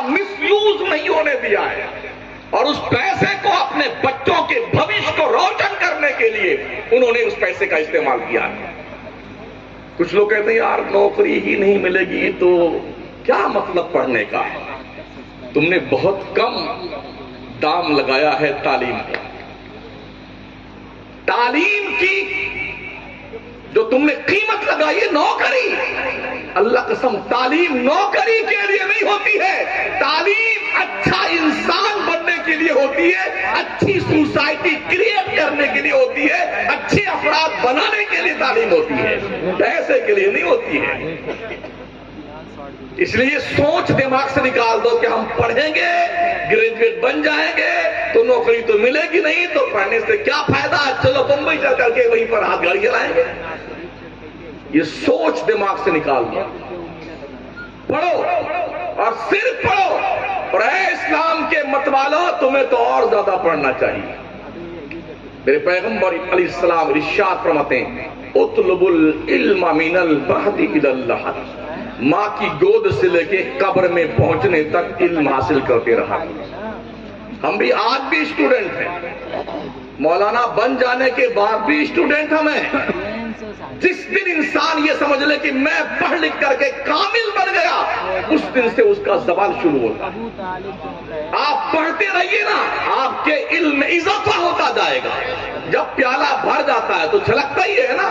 مس use نہیں ہونے دیا ہے، اور اس پیسے کو اپنے بچوں کے بھوش کو روشن کرنے کے لیے انہوں نے اس پیسے کا استعمال کیا ہے۔ کچھ لوگ کہتے ہیں یار نوکری ہی نہیں ملے گی تو کیا مطلب پڑھنے کا ہے؟ تم نے بہت کم دام لگایا ہے تعلیم کا۔ تعلیم کی جو تم نے قیمت لگائی ہے نوکری، اللہ قسم تعلیم نوکری کے لیے نہیں ہوتی ہے، تعلیم اچھا انسان بننے کے لیے ہوتی ہے، اچھی سوسائٹی کریٹ کرنے کے لیے ہوتی ہے، اچھے افراد بنانے کے لیے تعلیم ہوتی ہے، پیسے کے لیے نہیں ہوتی ہے۔ اس لیے سوچ دماغ سے نکال دو کہ ہم پڑھیں گے، گریجویٹ بن جائیں گے تو نوکری تو ملے گی نہیں، تو پڑھنے سے کیا فائدہ، چلو بمبئی جا کر کے وہیں پر ہاتھ گاڑی چلائیں گے۔ یہ سوچ دماغ سے نکال دو، پڑھو اور صرف پڑھو، اور اے اسلام کے متوالو تمہیں تو اور زیادہ پڑھنا چاہیے۔ میرے پیغمبر علیہ السلام ارشاد فرماتے ہیں اطلب العلم من المہد الی اللحد، ماں کی گود سے لے کے قبر میں پہنچنے تک علم حاصل کرتے رہا۔ ہم بھی آج بھی اسٹوڈنٹ ہیں، مولانا بن جانے کے بعد بھی اسٹوڈنٹ ہم ہیں۔ جس دن انسان یہ سمجھ لے کہ میں پڑھ لکھ کر کے کامل بن گیا، اس دن سے اس کا زوال شروع ہوتا ہے۔ آپ پڑھتے رہیے نا، آپ کے علم میں اضافہ ہوتا جائے گا۔ جب پیالہ بھر جاتا ہے تو چھلکتا ہی ہے نا،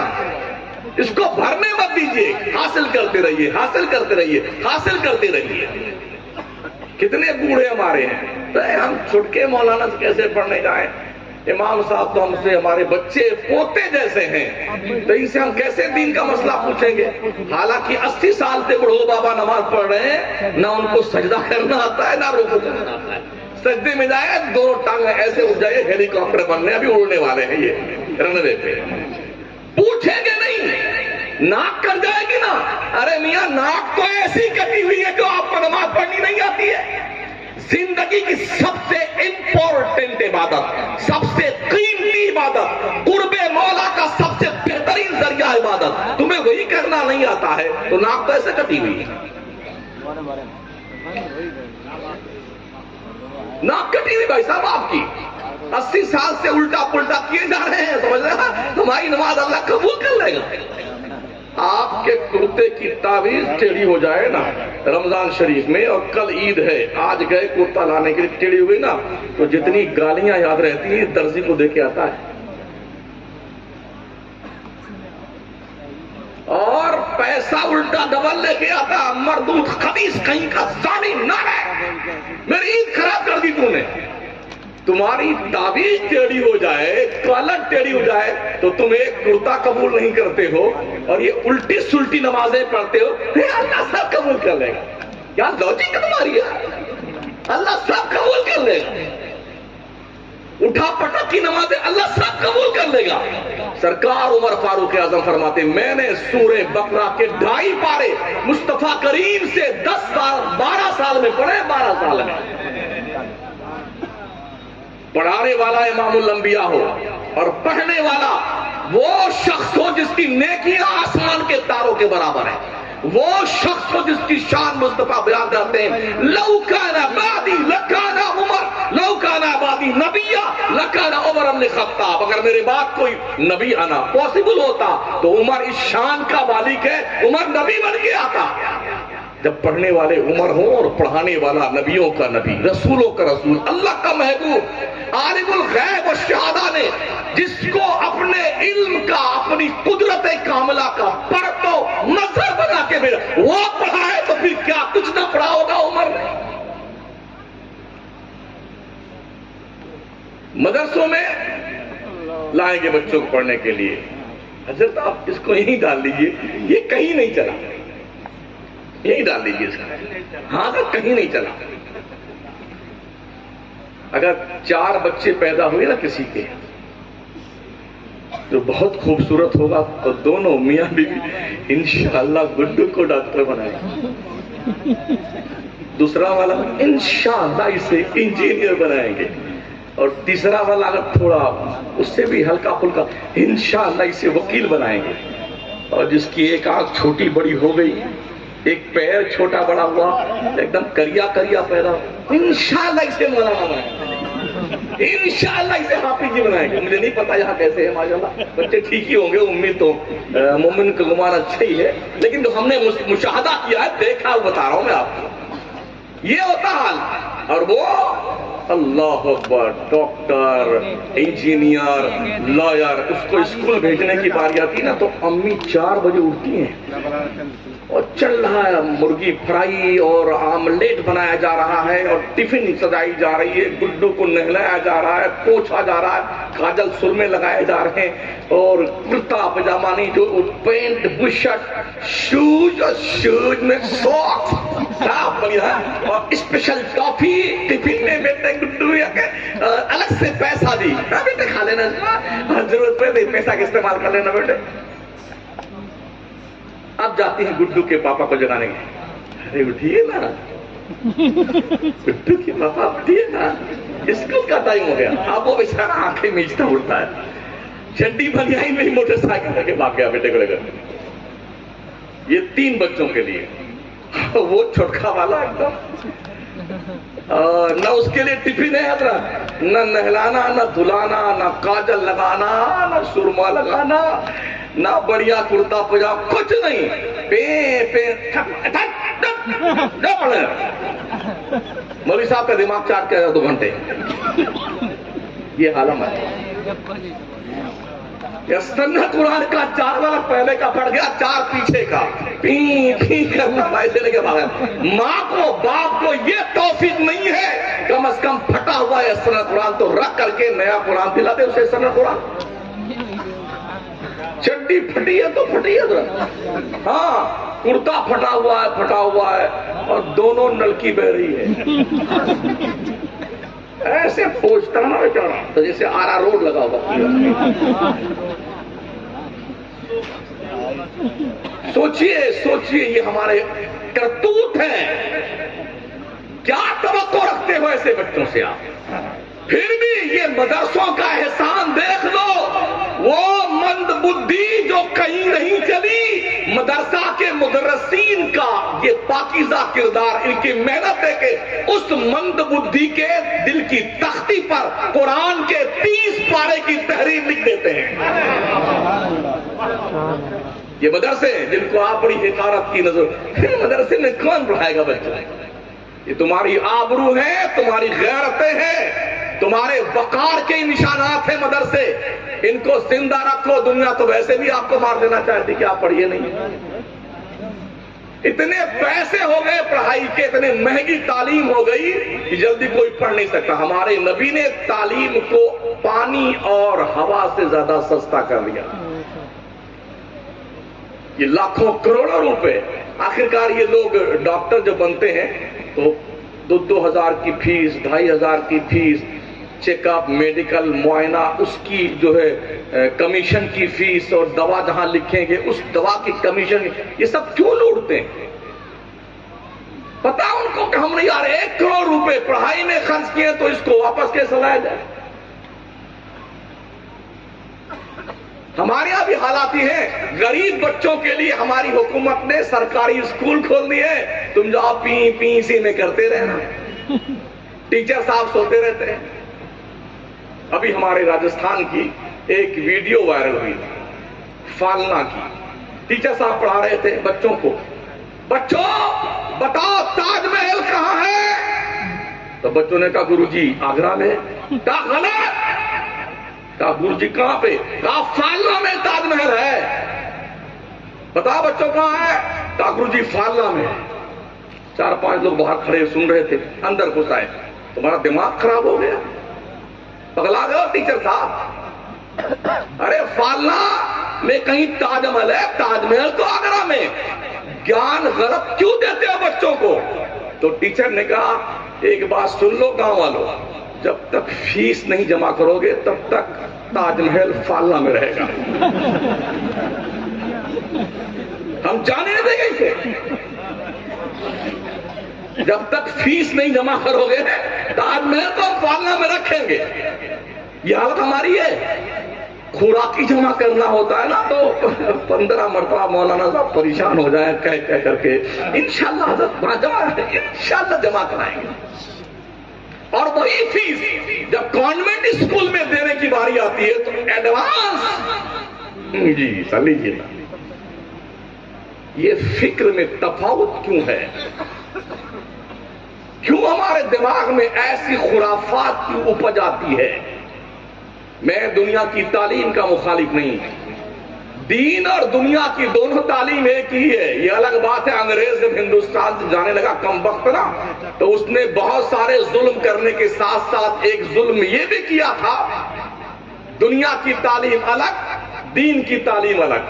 اس کو بھرنے مت دیجیے، حاصل کرتے رہیے، حاصل کرتے رہیے، حاصل کرتے رہیے۔ کتنے بوڑھے ہمارے ہیں، تو ہم چھٹکے مولانا سے کیسے پڑھنے جائیں، امام صاحب تو ہم سے ہمارے بچے پوتے جیسے ہیں، تو ان سے ہم کیسے دین کا مسئلہ پوچھیں گے؟ حالانکہ 80 سال سے بڑھو بابا نماز پڑھ رہے ہیں، نہ ان کو سجدہ کرنا آتا ہے نہ رکوع کرنا آتا ہے۔ سجدے میں جائے دونوں ٹانگیں ایسے اٹھ جائے، ہیلی کاپٹر بننے ابھی اڑنے والے ہیں یہ رن وے پہ۔ پوچھیں گے نہیں، ناک کر جائے گی نا، ارے میاں ناک تو ایسی کٹی ہوئی ہے جو آپ کو نماز پڑھنی نہیں آتی ہے۔ زندگی کی سب سے امپورٹنٹ عبادت، سب سے قیمتی عبادت، قرب مولا کا سب سے بہترین ذریعہ عبادت، تمہیں وہی کرنا نہیں آتا ہے تو ناک تو ایسے کٹی ہوئی ہے۔ ناک کٹی ہوئی بھائی صاحب آپ کی، 80 سال سے الٹا پلٹا کیے جا رہے ہیں، سمجھ رہے ہیں؟ ہماری نماز اللہ قبول کر لے گا۔ آپ کے کرتے کی تعویذ ٹیڑھی ہو جائے نا رمضان شریف میں، اور کل عید ہے، آج گئے کرتا لانے کے لیے ٹیڑھی ہوئی نا، تو جتنی گالیاں یاد رہتی ہیں درزی کو دے کے آتا ہے، اور پیسہ الٹا ڈبل لے کے آتا، مردود خبیث کہیں کا ظالم نہ رہے، میری عید خراب کر دی تو نے۔ تمہاری تعویذ ٹیڑھی ہو جائے، کالر ٹیڑھی ہو جائے تو تم ایک کرتا قبول نہیں کرتے ہو، اور یہ الٹی سلٹی نمازیں پڑھتے ہو، اللہ سب قبول کر لے گا۔ کیا لوجک ہے تمہاری ہے؟ اللہ سب قبول کر لے گا۔ اٹھا پٹک کی نمازیں اللہ سب قبول کر لے گا۔ سرکار عمر فاروق اعظم فرماتے میں نے سورہ بقرہ کے 2.5 پارے مصطفیٰ کریم سے 12 سال میں پڑھے، 12 سال میں۔ پڑھانے والا امام الانبیاء ہو اور پڑھنے والا وہ شخص ہو جس کی نیکیاں آسمان کے تاروں کے برابر ہے، وہ شخص ہو جس کی شان مصطفیٰ بیان کرتے ہیں لو کان بعدی لکان عمر، لو کان بعدی نبیہ لکان عمر بن خطاب، اگر میرے بعد کوئی نبی آنا پاسبل ہوتا تو عمر اس شان کا مالک ہے، عمر نبی بن کے آتا۔ جب پڑھنے والے عمر ہوں اور پڑھانے والا نبیوں کا نبی، رسولوں کا رسول، اللہ کا محبوب، عالم الغیب و شہادہ نے جس کو اپنے علم کا، اپنی قدرت کاملہ کا پرتو مظہر بنا کے بھیجا، وہ پڑھا ہے تو پھر کیا کچھ نہ پڑھا ہوگا عمر نے؟ مدرسوں میں لائیں گے بچوں کو پڑھنے کے لیے، حضرت آپ اس کو یہیں ڈال لیجئے، یہ کہیں نہیں چلا، یہی ڈال دیجیے اس کا، ہاں تو کہیں نہیں چلا۔ اگر 4 بچے پیدا ہوئے نا کسی کے جو بہت خوبصورت ہوگا تو دونوں میاں بیوی انشاءاللہ گڈو کو ڈاکٹر بنائیں گے، دوسرا والا انشاءاللہ اسے انجینئر بنائیں گے، اور تیسرا والا اگر تھوڑا اس سے بھی ہلکا پھلکا انشاءاللہ اسے وکیل بنائیں گے، اور جس کی ایک آنکھ چھوٹی بڑی ہو گئی ایک پیر چھوٹا بڑا ہوا، ایک دم کریا کریا پیدا، انشاءاللہ اسے مولانا بنائیں گے، انشاءاللہ اسے حافظ جی بنائیں گے۔ مجھے نہیں پتا یہاں کیسے ہے، ماشاءاللہ بچے ٹھیک ہی ہوں گے، امید تو مومن کا گمان اچھا ہی ہے، لیکن جو ہم نے مشاہدہ کیا ہے، دیکھا، بتا رہا ہوں میں آپ کو، یہ ہوتا حال۔ اور وہ اللہ اکبر، ڈاکٹر، انجینئر، لائر، اس کو اسکول بھیجنے کی باری آتی نا تو امی 4 بجے اٹھتی ہیں اور چل رہا ہے مرغی فرائی اور آملیٹ بنایا جا رہا ہے اور ٹفن سجائی جا رہی ہے، گڈو کو نہلایا جا رہا ہے، پوچھا جا رہا ہے، کاجل سرمے لگائے جا رہے ہیں، اور کرتا پجامہ نہیں، جو پینٹ بشرٹ، شوز، اور شوز میں ساکس، اور اسپیشل ٹافی ٹفن میں بیٹے گڈو الگ سے پیسہ دی، بیٹے کھا لینا، ضرورت پڑے پیسہ کا استعمال کر لینا بیٹے۔ اب جاتی ہیں گڈو کے پاپا کو جگانے کے، ارے اٹھیے نا گڈو کے پاپا، اٹھیے نا، اسکول کا ٹائم ہو گیا۔ اب وہ بیچارہ آنکھیں میچتا اٹھتا ہے، چڈی بنیائی میں ہی موٹر سائیکل لے کے بھاگ گیا بیٹے کو لے کر۔ یہ 3 بچوں کے لیے، وہ چھوٹکا والا ایک دم، نہ اس کے لیے ٹفن ہے حضرت، نہ نہلانا، نہ دھلانا، نہ کاجل لگانا، نہ سرما لگانا، نہ بڑھیا کرتا پجامہ، کچھ نہیں، مولوی صاحب کا دماغ چاٹ کے 2 گھنٹے، یہ حالم ہے۔ سنہ قرآن کا 4 والا پہلے کا پڑ گیا، 4 پیچھے کا، پی پی کرنا پیسے لے کے بھاگا۔ ماں کو باپ کو یہ توفیق نہیں ہے، کم از کم پھٹا ہوا ہے سنہ قرآن تو رکھ کر کے نیا قرآن دلا دے اسے سنہ قرآن۔ چڈی پھٹی ہے تو پھٹی ہے ذرا، ہاں کرتا پھٹا ہوا ہے اور دونوں نلکی بہ رہی ہے، ایسے پوچھتا نا بیچارہ تو جیسے آرا روڈ لگا ہوا۔ سوچئے یہ ہمارے کرتوت ہیں، کیا توقع رکھتے ہو ایسے بچوں سے آپ؟ پھر بھی یہ مدرسوں کا احسان دیکھ لو، وہ مند بدھی جو کہیں نہیں چلی، مدرسہ کے مدرسین کا یہ پاکیزہ کردار، ان کی محنت ہے کہ اس مند بدھی کے دل کی تختی پر قرآن کے 30 پارے کی تحریر لکھ دیتے ہیں۔ یہ مدرسے جن کو آپ بڑی حقارت کی نظر، مدرسے میں کون پڑھائے گا بچوں؟ یہ تمہاری آبرو ہے، تمہاری غیرتیں ہیں، تمہارے وقار کے نشانات ہیں مدرسے، ان کو زندہ رکھو، دنیا تو ویسے بھی آپ کو مار دینا چاہتی کہ آپ پڑھیے نہیں۔ اتنے پیسے ہو گئے پڑھائی کے، اتنے مہنگی تعلیم ہو گئی کہ جلدی کوئی پڑھ نہیں سکتا۔ ہمارے نبی نے تعلیم کو پانی اور ہوا سے زیادہ سستا کر دیا۔ یہ لاکھوں کروڑوں روپے، آخرکار یہ لوگ ڈاکٹر جو بنتے ہیں تو 2 ہزار کی فیس، 2,500 کی فیس، چیک اپ، میڈیکل معائنہ، اس کی جو ہے کمیشن کی فیس، اور دوا جہاں لکھیں گے اس دوا کی کمیشن، یہ سب کیوں لوٹتے ہیں؟ پتا ان کو کہ ہم نے یار 1 کروڑ روپے پڑھائی میں خرچ کیے تو اس کو واپس کیسے لایا جائے؟ ہمارے یہاں بھی حالات ہی ہیں، غریب بچوں کے لیے ہماری حکومت نے سرکاری اسکول کھول دیے، تم جاؤ پی پی اسی میں کرتے رہنا، ٹیچر صاحب سوتے رہتے ہیں۔ ابھی ہمارے راجستھان کی ایک ویڈیو وائرل ہوئی فالنا کی، ٹیچر صاحب پڑھا رہے تھے بچوں کو، بچوں بتاؤ تاج محل کہاں ہے؟ تو بچوں نے کہا گرو جی آگرہ میں۔ کہا غلط، کہا گرو جی کہاں پہ؟ کہا فالنا میں تاج محل ہے۔ بتاؤ بچوں کہاں ہے؟ کہا گرو جی فالنا میں۔ 4-5 لوگ باہر کھڑے سن رہے تھے، اندر گھس آئے، تمہارا دماغ خراب ہو گیا، پگلا گئے ٹیچر صاحب، ارے فالنا میں کہیں تاج محل ہے، تاج محل تو آگرہ میں، گیان غلط کیوں دیتے ہو بچوں کو؟ تو ٹیچر نے کہا ایک بات سن لو گاؤں والوں، جب تک فیس نہیں جمع کرو گے تب تک تاج محل فالنا میں رہے گا، ہم جانے نہیں دیں گے اسے، جب تک فیس نہیں جمع کرو گے تاج محل تو فالنا میں رکھیں گے۔ یہ حالت ہماری ہے، خوراکی جمع کرنا ہوتا ہے نا تو 15 مرتبہ مولانا صاحب پریشان ہو جائیں کہہ کر کے انشاءاللہ حضرت انشاءاللہ جمع کرائیں گے. اور وہی فیس جب کانوینٹ اسکول میں دینے کی باری آتی ہے تو ایڈوانس جی سر لیجیے نا. یہ فکر میں تفاوت کیوں ہے؟ کیوں ہمارے دماغ میں ایسی خرافات کی اپج آتی ہے؟ میں دنیا کی تعلیم کا مخالف نہیں، دین اور دنیا کی دونوں تعلیم ایک ہی ہے. یہ الگ بات ہے انگریز جب ہندوستان سے جانے لگا کم وقت نا تو اس نے بہت سارے ظلم کرنے کے ساتھ ساتھ ایک ظلم یہ بھی کیا تھا، دنیا کی تعلیم الگ دین کی تعلیم الگ.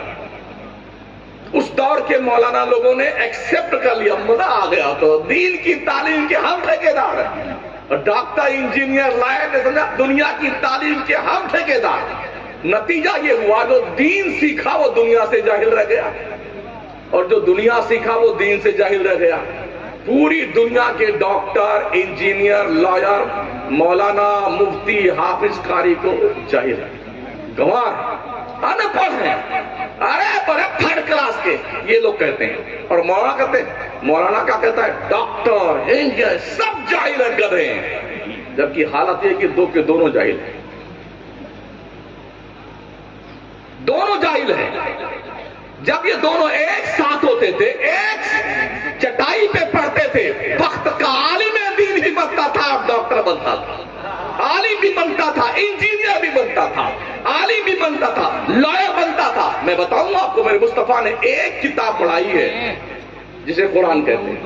اس دور کے مولانا لوگوں نے ایکسپٹ کر لیا، مزہ آ گیا تو دین کی تعلیم کے ہم ٹھیکیدار ہیں، اور ڈاکٹر انجینئر لائے نے سمجھا دنیا کی تعلیم کے ہم ٹھیکیدار. نتیجہ یہ ہوا جو دین سیکھا وہ دنیا سے جاہل رہ گیا، اور جو دنیا سیکھا وہ دین سے جاہل رہ گیا. پوری دنیا کے ڈاکٹر انجینئر لائر مولانا مفتی حافظ قاری کو جاہل ہے، گنوار ان پڑھ ہیں، ارے بڑے تھرڈ کلاس کے یہ لوگ کہتے ہیں. اور مولانا کہتے ہیں، مولانا کیا کہتا ہے ڈاکٹر انجینئر سب جاہل ہیں، گدھے ہیں. جبکہ حالت یہ کہ دو کے دونوں جاہل ہیں، دونوں جاہل ہیں. جب یہ دونوں ایک ساتھ ہوتے تھے، ایک چٹائی پہ پڑھتے تھے، وقت کا عالم دین بھی بنتا تھا اور ڈاکٹر بنتا تھا، عالم بھی بنتا تھا، انجینئر بھی بنتا تھا، عالم بھی بنتا تھا، لائر بنتا تھا. میں بتاؤں آپ کو، میرے مصطفیٰ نے ایک کتاب پڑھائی ہے جسے قرآن کہتے ہیں.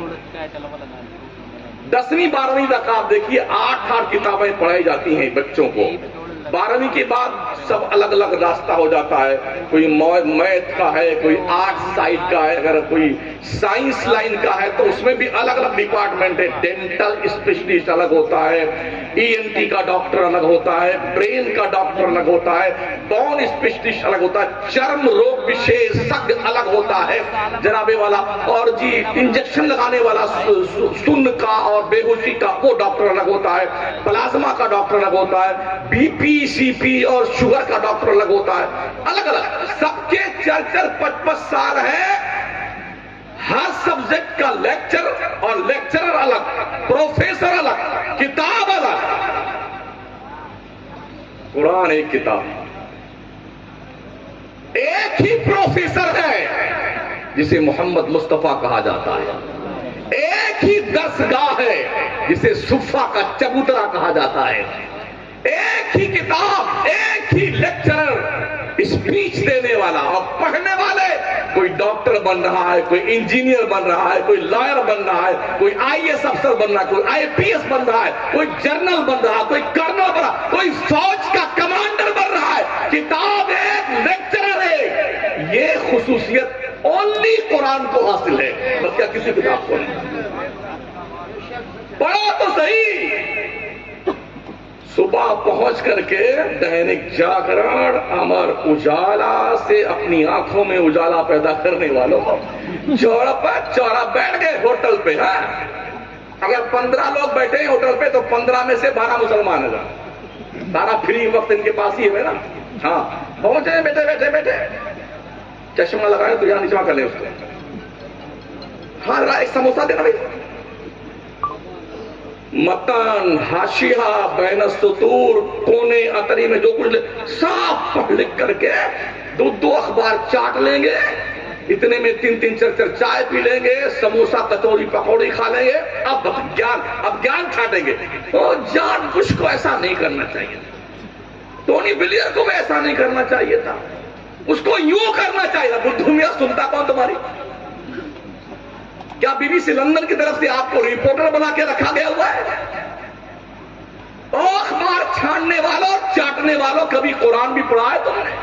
10ویں 12ویں تک آپ دیکھیے 8 کتابیں پڑھائی جاتی ہیں بچوں کو. 12ویں کے بعد سب الگ الگ راستہ ہو جاتا ہے، کوئی میتھ کا ہے، کوئی آرٹ سائڈ کا ہے، اگر کوئی سائنس لائن کا ہے تو اس میں بھی الگ الگ ڈپارٹمنٹ ہے. ڈینٹل اسپیشلسٹ الگ ہوتا ہے، ENT کا ڈاکٹر الگ ہوتا ہے، برین کا ڈاکٹر الگ ہوتا ہے، بون اسپیشلسٹ الگ ہوتا ہے، چرم روگ وشیشج الگ ہوتا ہے جناب والا، اور جی انجیکشن لگانے والا سن کا اور بے ہوشی کا وہ ڈاکٹر الگ ہوتا ہے، پلازما کا ڈاکٹر الگ ہوتا ہے، BP CP اور شوگر کا ڈاکٹر الگ ہوتا ہے. الگ الگ سب کے 4-4-5 سال ہے. ہر سبجیکٹ کا لیکچر اور لیکچرر الگ، پروفیسر الگ، کتاب الگ. قرآن ایک کتاب، ایک ہی پروفیسر ہے جسے محمد مصطفیٰ کہا جاتا ہے، ایک ہی درسگاہ ہے جسے صفا کا چبوترا کہا جاتا ہے، ایک ہی کتاب، ایک ہی لیکچرر اسپیچ دینے والا. اور پڑھنے والے کوئی ڈاکٹر بن رہا ہے، کوئی انجینئر بن رہا ہے، کوئی لائر بن رہا ہے، کوئی IAS افسر بن رہا ہے، کوئی IPS بن رہا ہے، کوئی جنرل بن رہا ہے، کوئی کرنل بن رہا ہے، کوئی فوج کا کمانڈر بن رہا ہے. کتاب ایک، لیکچرر ایک. یہ خصوصیت اونلی قرآن کو حاصل ہے، بس کیا کسی کتاب کو نہیں. پڑھو تو صحیح. صبح پہنچ کر کے دینک جاگرن امر اجالا سے اپنی آنکھوں میں اجالا پیدا کرنے والوں چورا بیٹھ گئے ہوٹل پہ. اگر 15 لوگ بیٹھے ہیں ہوٹل پہ تو 15 میں سے 12 مسلمان ہیں. سارا فری وقت ان کے پاس ہی ہے نا. ہاں پہنچے بیٹھے بیٹھے بیٹھے چشمہ لگائے تو یہاں نچوا کر لیں اس کو. ہاں ایک سموسا دینا بھائی. متن حاشیہ بین السطور کونے اتری میں جو کچھ صاف پڑھ لکھ کر کے 2 اخبار چاٹ لیں گے، اتنے میں 3 4 چائے پی لیں گے، سموسا کچوری پکوڑی کھا لیں گے. اب گیان کھاٹیں گے. اور جان بوجھ کو ایسا نہیں کرنا چاہیے. ٹونی بلیئر کو بھی ایسا نہیں کرنا چاہیے تھا. اس کو یوں کرنا چاہیے تھا. بدھو میاں سنتا کون تمہاری؟ کیا BBC لندن کی طرف سے آپ کو رپورٹر بنا کے رکھا گیا ہوا ہے؟ اخبار چھاننے والوں چاٹنے والوں کبھی قرآن بھی پڑھا ہے تم نے؟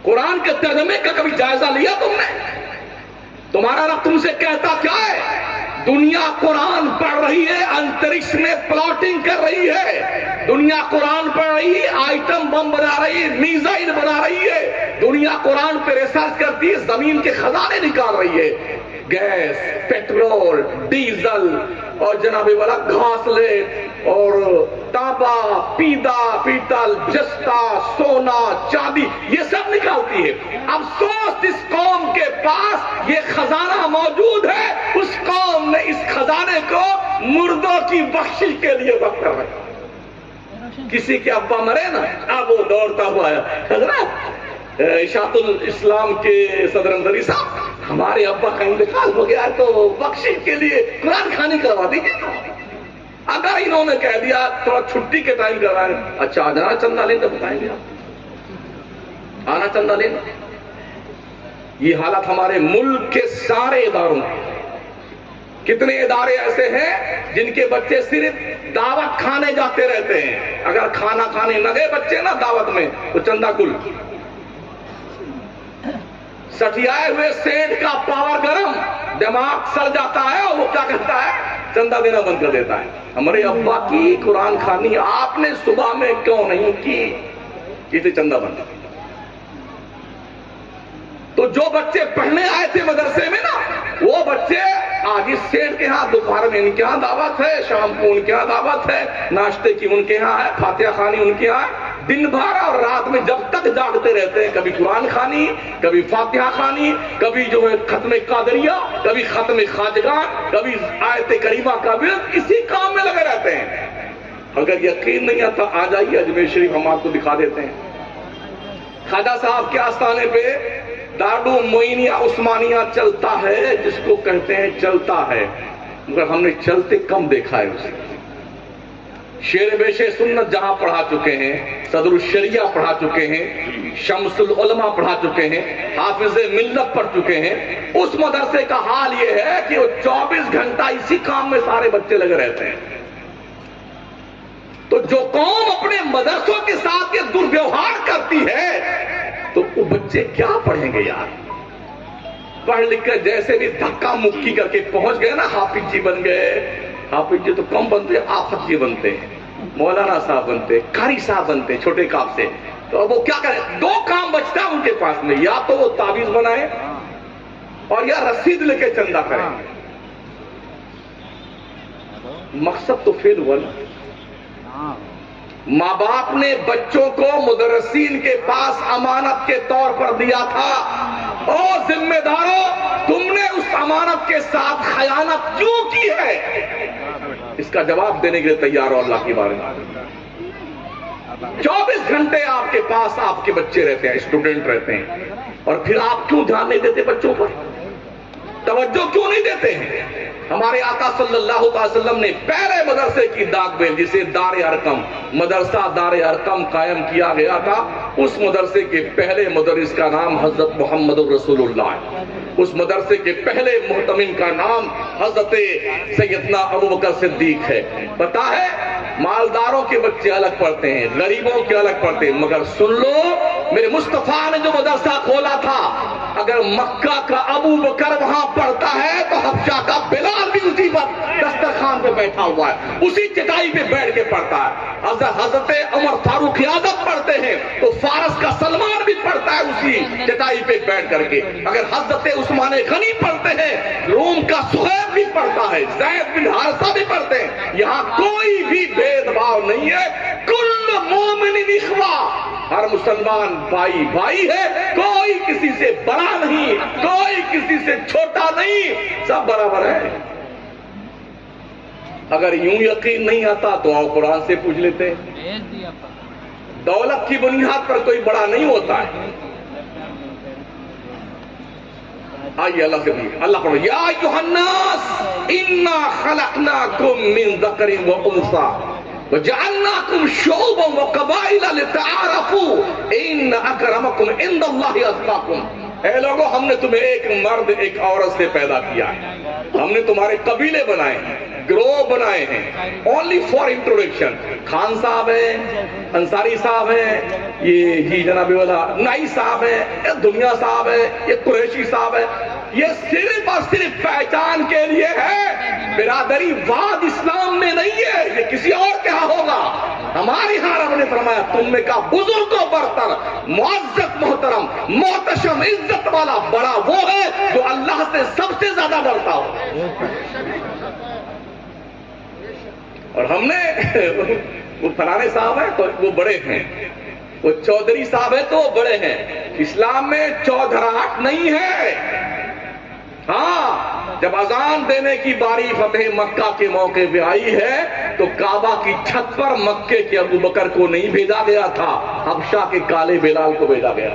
قرآن کے ترجمے کا کبھی جائزہ لیا تم نے؟ تمہارا رب تم سے کہتا کیا ہے؟ دنیا قرآن پڑھ رہی ہے، انترکش میں پلاٹنگ کر رہی ہے. دنیا قرآن پڑھ رہی ہے، آئٹم بم بنا رہی ہے، میزائل بنا رہی ہے. دنیا قرآن پہ ریسرچ کرتی ہے، زمین کے خزانے نکال رہی ہے. گیس، پیٹرول، ڈیزل اور جناب والا گھاسلے اور تانبا، پیتل، جستا، سونا، چاندی یہ سب نکالتی ہے۔ افسوس جس قوم کے پاس یہ خزانہ موجود ہے، اس قوم نے اس خزانے کو مردوں کی بخشش کے لیے وقف کر رکھا۔ کسی کے ابا مرے نا، اب وہ دوڑتا ہوا آیا، حضرت اشاعت الاسلام کے صدر انصاری صاحب، ہمارے ابا کا انتقال ہو گیا ہے تو بخشش کے لیے قرآن خوانی کروا دیجیے۔ اگر انہوں نے کہہ دیا تھوڑا چھٹی کے ٹائم کروائیں، اچھا آ جانا چندہ لینا، بتائیں گے آپ آنا چندہ لینا۔ یہ حالت ہمارے ملک کے سارے اداروں میں۔ کتنے ادارے ایسے ہیں جن کے بچے صرف دعوت کھانے جاتے رہتے ہیں، اگر کھانا کھانے نہ گئے بچے نا دعوت میں تو چندہ کل۔ سٹیائے ہوئے سینٹ کا پاور گرم، دماغ سڑ جاتا ہے اور وہ کیا کرتا ہے، چندہ دینا بند کر دیتا ہے۔ ہمارے ابا کی قرآن خوانی آپ نے صبح میں کیوں نہیں کی؟ اسے چندہ بند۔ تو جو بچے پڑھنے آئے تھے مدرسے میں نا، وہ بچے آج اس سیٹ کے ہاں دوپہر میں ان کے ہاں دعوت ہے، شام کو ان کے ہاں دعوت ہے، ناشتے کی ان کے ہاں ہے، فاتحہ خوانی ان کے ہاں، دن بھر اور رات میں جب تک جاگتے رہتے ہیں، کبھی قرآن خوانی، کبھی فاتحہ خوانی، کبھی جو ہے ختم قادریہ، کبھی ختم خواجگان، کبھی آیت کریمہ کا ورد، اسی کام میں لگے رہتے ہیں۔ اگر یقین نہیں آتا آ جائیے اجمیر شریف، ہم آپ کو دکھا دیتے ہیں۔ خواجہ صاحب کے آستانے پہ دارالمعینیہ عثمانیہ چلتا ہے، جس کو کہتے ہیں چلتا ہے، مگر ہم نے چلتے کم دیکھا ہے اسے۔ شیر بیش سنت جہاں پڑھا چکے ہیں، صدر الشریعہ پڑھا چکے ہیں، شمس العلماء پڑھا چکے ہیں، حافظ ملت پڑھ چکے ہیں، اس مدرسے کا حال یہ ہے کہ وہ 24 گھنٹہ اسی کام میں سارے بچے لگے رہتے ہیں۔ تو جو قوم اپنے مدرسوں کے ساتھ یہ دورویوہار کرتی ہے تو وہ بچے کیا پڑھیں گے یار؟ پڑھ لکھ کر جیسے بھی دھکا مکی کر کے پہنچ گئے نا، حافظ جی بن گئے، حافظ جی تو کم بنتے، آفت جی بنتے ہیں، مولانا صاحب بنتے، قاری صاحب بنتے چھوٹے کاف سے۔ تو اب وہ کیا کریں؟ دو کام بچتا ہے ان کے پاس میں، یا تو وہ تعویذ بنائے اور یا رسید لے کے چندہ کریں۔ مقصد تو فیل ہوا نا۔ ماں باپ نے بچوں کو مدرسین کے پاس امانت کے طور پر دیا تھا، اور ذمہ داروں تم نے اس امانت کے ساتھ خیانت کیوں کی ہے؟ اس کا جواب دینے کے لیے تیار ہو اللہ کی بارے میں۔ 24 گھنٹے آپ کے پاس آپ کے بچے رہتے ہیں، اسٹوڈنٹ رہتے ہیں، اور پھر آپ کیوں دھیان نہیں دیتے بچوں پر؟ توجہ کیوں نہیں دیتے ہیں؟ ہمارے آقا صلی اللہ علیہ وسلم نے پہلے مدرسے کی داغ بیل، جسے دار ارقم، مدرسہ دار ارقم قائم کیا گیا تھا، اس مدرسے کے پہلے مدرس کا نام حضرت محمد رسول اللہ ہے۔ اس مدرسے کے پہلے محتمم کا نام حضرت سیدنا ابوبکر صدیق ہے۔ پتا ہے مالداروں کے بچے الگ پڑھتے ہیں، غریبوں کے الگ پڑھتے ہیں، مگر سن لو میرے مصطفیٰ نے جو مدرسہ کھولا تھا، اگر مکہ کا ابو بکر وہاں پڑھتا ہے تو حبشہ کا بلال بھی اسی پر دسترخوان پہ بیٹھا ہوا ہے، اسی چٹائی پہ بیٹھ کے پڑھتا ہے۔ حضرت عمر فاروق اعظم پڑھتے ہیں تو فارس کا سلمان بھی پڑھتا ہے اسی چٹائی پہ بیٹھ کر کے۔ اگر حضرت عثمان غنی پڑھتے ہیں، روم کا سہیب بھی پڑھتا ہے، زید بن حارثہ بھی پڑھتے ہیں۔ یہاں کوئی بھی بھید بھاؤ نہیں ہے، کل مومن اخوہ، ہر مسلمان بھائی بھائی ہے، کوئی کسی سے بڑا نہیں، کوئی کسی سے چھوٹا نہیں، سب برابر ہے۔ اگر یوں یقین نہیں آتا تو آؤ قرآن سے پوچھ لیتے ہیں۔ دولت کی بنیاد پر کوئی بڑا نہیں ہوتا ہے۔ آئیے اللہ سے بھی، اللہ پڑھو، یا ایھا الناس انا خلقناکم من ذکر و انثی وجعلناکم شعوبا وقبائل لتعارفوا ان اکرمکم عند اللہ اتقاکم۔ اے لوگوں، ہم نے تمہیں ایک مرد ایک عورت سے پیدا کیا ہے، ہم نے تمہارے قبیلے بنائے ہیں، گروہ بنائے ہیں، only for introduction۔ خان صاحب ہیں، انصاری صاحب ہیں، یہ جی جناب والا نائی صاحب ہیں، یہ دنیا صاحب ہیں، یہ قریشی صاحب ہیں، یہ صرف اور صرف پہچان کے لیے ہے، برادری واد اسلام میں نہیں ہے، یہ کسی اور کے ہاں ہوگا۔ ہمارے ہاں رب نے فرمایا تم نے کہا بزرگ و برتر، معزز محترم محتشم عزت والا بڑا وہ ہے جو اللہ سے سب سے زیادہ ڈرتا ہو۔ اور ہم نے وہ فلانے صاحب ہیں تو وہ بڑے ہیں، وہ چودھری صاحب ہے تو وہ بڑے ہیں. اسلام میں چودھراہٹ نہیں ہے. ہاں، جب اذان دینے کی باری فتح مکہ کے موقع پہ آئی ہے تو کعبہ کی چھت پر مکے کے ابو بکر کو نہیں بھیجا گیا تھا، حبشہ کے کالے بلال کو بھیجا گیا.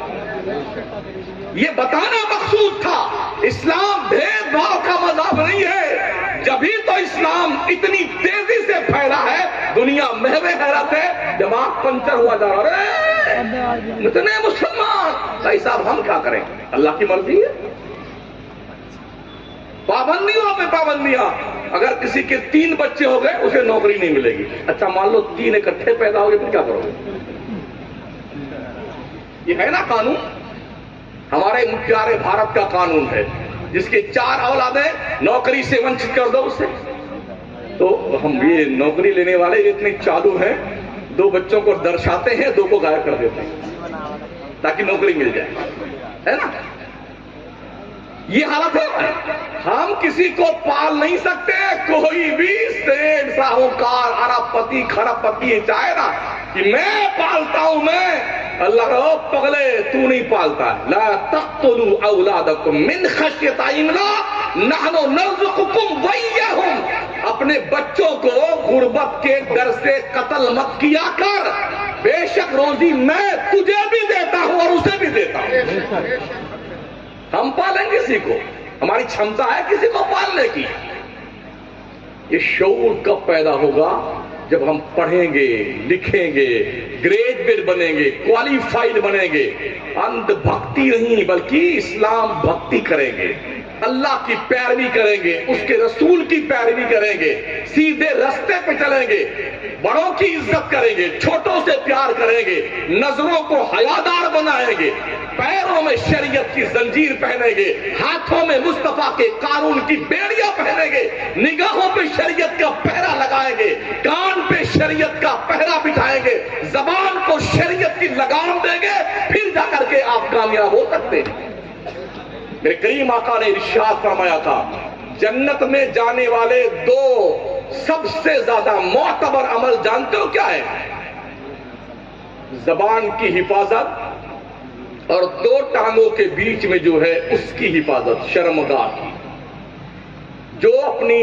یہ بتانا مقصود تھا اسلام بھید بھاؤ کا مذہب نہیں ہے. جبھی تو اسلام اتنی تیزی سے پھیلا ہے، دنیا محو حیرت ہے. دماغ پنچر ہوا جا رہا ہے، اتنے مسلمان. بھائی صاحب ہم کیا کریں؟ اللہ کی مرضی ہے. پابندیوں پہ پابندیاں. اگر کسی کے 3 بچے ہو گئے اسے نوکری نہیں ملے گی. اچھا مان لو 3 اکٹھے پیدا ہو گئے پھر کیا کرو گے؟ یہ ہے نا قانون، ہمارے پیارے بھارت کا قانون ہے. جس کے 4 اولادیں نوکری سے ونچت کر دو اسے. تو ہم یہ نوکری لینے والے اتنے چالو ہیں، 2 بچوں کو درشاتے ہیں، 2 کو غائب کر دیتے ہیں تاکہ نوکری مل جائے. ہے نا؟ یہ حالت ہے. ہم کسی کو پال نہیں سکتے. کوئی بھی سیٹ ساہوکار ارب پتی کھرب پتی چاہے نا کہ میں پالتا ہوں، میں اللہ کا پگلے تو نہیں پالتا. لا تقتلوا اولادکم من خشیۃ املاق نحن نرزقکم وإیاہم. اپنے بچوں کو غربت کے ڈر سے قتل مت کیا کر، بے شک روزی میں تجھے بھی دیتا ہوں اور اسے بھی دیتا ہوں. ہم پالیں کسی کو، ہماری چھمتا ہے کسی کو پالنے کی. یہ شعور کب پیدا ہوگا؟ جب ہم پڑھیں گے، لکھیں گے، گریجویٹ بنیں گے، کوالیفائڈ بنیں گے. اندھ بھکتی نہیں بلکہ اسلام بھکتی کریں گے، اللہ کی پیروی کریں گے، اس کے رسول کی پیروی کریں گے، سیدھے رستے پہ چلیں گے، بڑوں کی عزت کریں گے، چھوٹوں سے پیار کریں گے، نظروں کو حیادار بنائیں گے، پیروں میں شریعت کی زنجیر پہنیں گے، ہاتھوں میں مصطفیٰ کے قانون کی بیڑیاں پہنیں گے، نگاہوں پہ شریعت کا پہرا لگائیں گے، کان پہ شریعت کا پہرا بٹھائیں گے، زبان کو شریعت کی لگام دیں گے، پھر جا کر کے آپ کامیاب ہو سکتے ہیں. میرے کریم آقا نے ارشاد فرمایا تھا، جنت میں جانے والے 2 سب سے زیادہ معتبر عمل جانتے ہو کیا ہے؟ زبان کی حفاظت اور 2 ٹانگوں کے بیچ میں جو ہے اس کی حفاظت، شرمگاہ کی. جو اپنی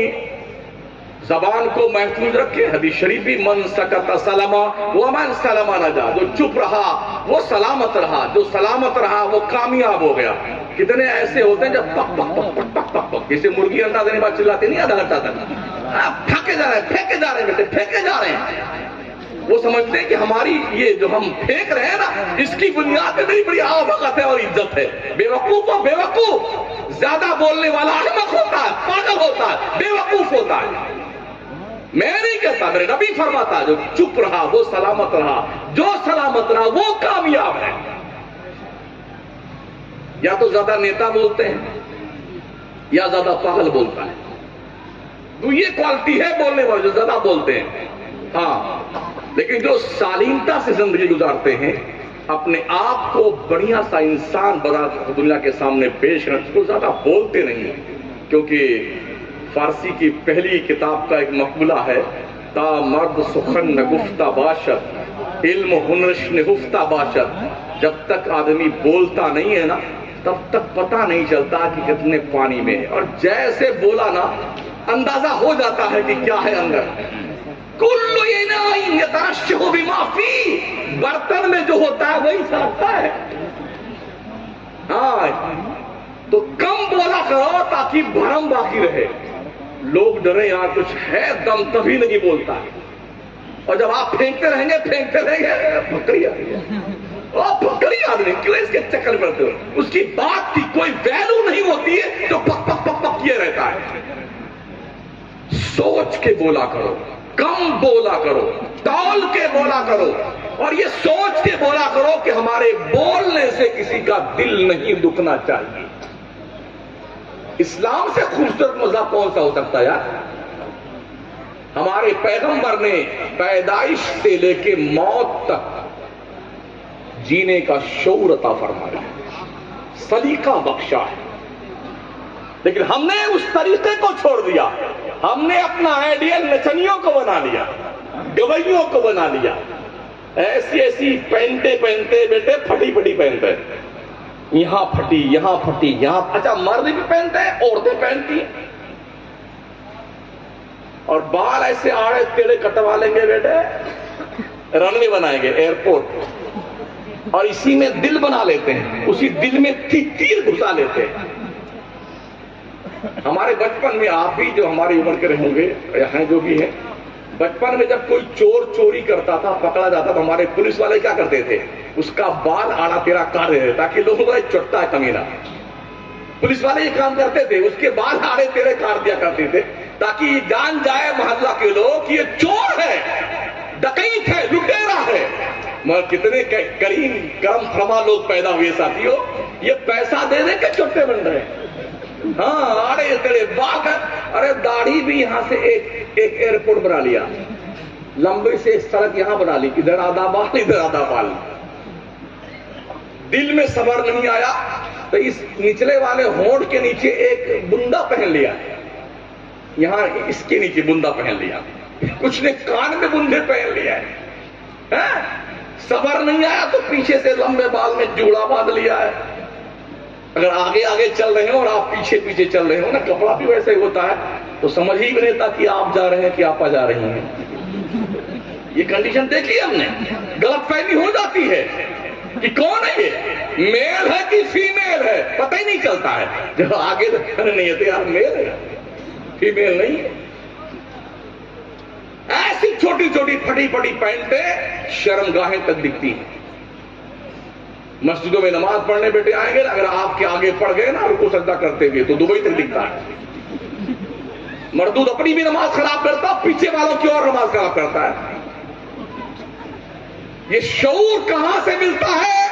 زبان کو محفوظ رکھے، حدیث شریف بھی، من سکت سلما ومن سلم نجا. جو چپ رہا وہ سلامت رہا، جو سلامت رہا وہ کامیاب ہو گیا. کتنے ایسے ہوتے ہیں جب پک پک پک پک پک پک پک جیسے مرغی انڈا دینے بعد چلاتے نہیں آدھا گھنٹہ تک، پھینکے جا رہے ہیں، پھینکے جا رہے ہیں، بیٹے پھینکے جا رہے ہیں. وہ سمجھتے ہیں کہ ہماری یہ جو ہم پھینک رہے ہیں نا اس کی بنیاد نہیں بڑی آبھگت ہے اور عزت ہے. بے وقوف و بے وقوف، زیادہ بولنے والا احمق ہوتا ہے، پاگل ہوتا ہے، بے وقوف ہوتا ہے. میں نہیں کہتا، میرے نبی فرماتا جو چپ رہا وہ سلامت رہا، جو سلامت رہا وہ کامیاب ہے. یا تو زیادہ نیتا بولتے ہیں یا زیادہ پاگل بولتا ہے. تو یہ کوالٹی ہے بولنے والے جو زیادہ بولتے ہیں. ہاں، لیکن جو سالمتا سے زندگی گزارتے ہیں، اپنے آپ کو بڑھیا سا انسان بنا دنیا کے سامنے پیش کرتے، کو زیادہ بولتے نہیں. کیونکہ فارسی کی پہلی کتاب کا ایک مقولہ ہے، تا مرد سخن نگفتہ باشد علم ہنرش نہفتہ باشد. جب تک آدمی بولتا نہیں ہے نا تب تک پتہ نہیں چلتا کہ کتنے پانی میں ہے، اور جیسے بولا نا اندازہ ہو جاتا ہے کہ کیا ہے اندر. کل اناء یترشح بما فیہ، برتن میں جو ہوتا ہے وہی سڑکتا ہے. ہاں، تو کم بولا کرو تاکہ بھرم باقی رہے. لوگ ڈرے یہاں کچھ ہے دم تبھی نہیں بولتا ہے. اور جب آپ پھینکتے رہیں گے بکری آ رہی ہے، بکری آدمی کیوں اس کے چکر پڑتے ہو؟ اس کی بات کی کوئی ویلو نہیں ہوتی ہے جو پک پک پک پک کیے رہتا ہے. سوچ کے بولا کرو، کم بولا کرو، ٹال کے بولا کرو، اور یہ سوچ کے بولا کرو کہ ہمارے بولنے سے کسی کا دل نہیں دکھنا چاہیے. اسلام سے خوبصورت مذہب کون سا ہو سکتا ہے یار؟ ہمارے پیغمبر نے پیدائش سے لے کے موت تک جینے کا شعور عطا فرمایا، سلیقہ بخشا ہے. لیکن ہم نے اس طریقے کو چھوڑ دیا. ہم نے اپنا آئیڈیل نچنیوں کو بنا لیا, گویوں کو بنا لیا. ایسی ایسی پہنتے پہنتے بیٹے پھٹی پھٹی پہنتے, یہاں پھٹی یہاں پھٹی یہاں. اچھا مرد بھی پہنتے ہیں, عورتیں پہنتی ہیں, اور بال ایسے آڑے تیڑے کٹوا لیں گے بیٹے, رن وے بنائیں گے ایئرپورٹ, اور اسی میں دل بنا لیتے ہیں, اسی دل میں تیر گھسا لیتے ہیں. ہمارے بچپن میں, آپ بھی جو ہماری عمر کے رہیں گے یا ہیں جو بھی ہیں, بچپن میں جب کوئی چور چوری کرتا تھا, پکڑا جاتا تو ہمارے پولیس والے کیا کرتے تھے, اس کا بال آڑا تیرا کاٹ دیتے تاکہ لوگوں کو چٹتا ہے کمینہ. پولیس والے یہ کام کرتے تھے, اس کے بال آڑے تیرے کاٹ دیا کرتے تھے تاکہ یہ جان جائے محلہ کے لوگ کہ یہ چور ہے, ڈکیت ہے, لٹیرا ہے. مگر کتنے کریم کرم فرما لوگ پیدا ہوئے ساتھیوں, یہ پیسہ دے دے کے چھوٹے بن رہے ہیں. ہاں آڑے تیرے بال. ارے داڑھی بھی یہاں سے ایک ایئرپورٹ بنا لیا, لمبی سے ایک سڑک یہاں بنا لی, ادھر آدھا بال ادھر آدھا بال. دل میں صبر نہیں آیا تو اس نچلے والے ہونٹ کے نیچے ایک بندہ پہن لیا, یہاں اس کے نیچے بندہ پہن لیا, کچھ نے کان میں بندے پہن لیا ہے. صبر نہیں آیا تو پیچھے سے لمبے بال میں جوڑا باندھ لیا ہے. اگر آگے آگے چل رہے ہو اور آپ پیچھے پیچھے چل رہے ہو نا, کپڑا بھی ویسے ہی ہوتا ہے تو سمجھ ہی نہیں تھا کہ آپ جا رہے ہیں کہ آپا جا رہی ہیں. یہ کنڈیشن دیکھی ہم نے, غلط فہمی ہو جاتی ہے کہ کون ہے یہ, میل ہے کہ فیمیل ہے, پتہ ہی نہیں چلتا ہے. جب آگے نہیں ہے تو یار میل ہے فیمیل نہیں ہے. ایسی چھوٹی چھوٹی پھٹی پھٹی پینٹیں شرمگاہیں تک دکھتی ہیں. مسجدوں میں نماز پڑھنے بیٹے آئیں گے نا, اگر آپ کے آگے پڑ گئے نا رکوع سجدہ کرتے ہوئے تو دبئی تک دکھتا ہے. مردود اپنی بھی نماز خراب کرتا, پیچھے والوں کی اور نماز خراب کرتا ہے. یہ شعور کہاں سے ملتا ہے؟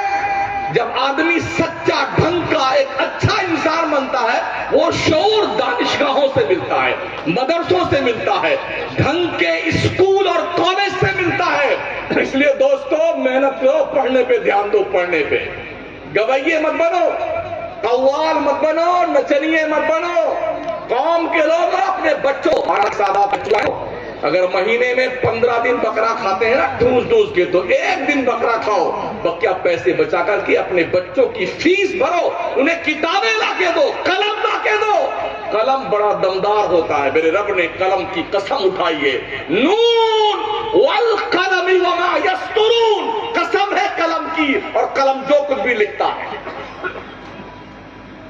جب آدمی سچا ڈھنگ کا ایک اچھا انسان بنتا ہے, وہ شعور دانشگاہوں سے ملتا ہے, مدرسوں سے ملتا ہے, ڈھنگ کے اسکول اور کالج سے ملتا ہے. اس لیے دوستو محنت کرو, پڑھنے پہ دھیان دو, پڑھنے پہ. گویے مت بنو, قوال مت بنو, نچنیے مت بنو. قوم کے لوگ اپنے بچوں اگر مہینے میں 15 دن بکرا کھاتے ہیں نا ڈھونس ڈھونس کے, تو ایک دن بکرا کھاؤ, بکیا پیسے بچا کر کے اپنے بچوں کی فیس بھرو, انہیں کتابیں لا کے دو, قلم لا کے دو. قلم بڑا دمدار ہوتا ہے, میرے رب نے قلم کی قسم اٹھائی ہے, نون والقلم وما یسطرون, قسم ہے قلم کی, اور قلم جو کچھ بھی لکھتا ہے.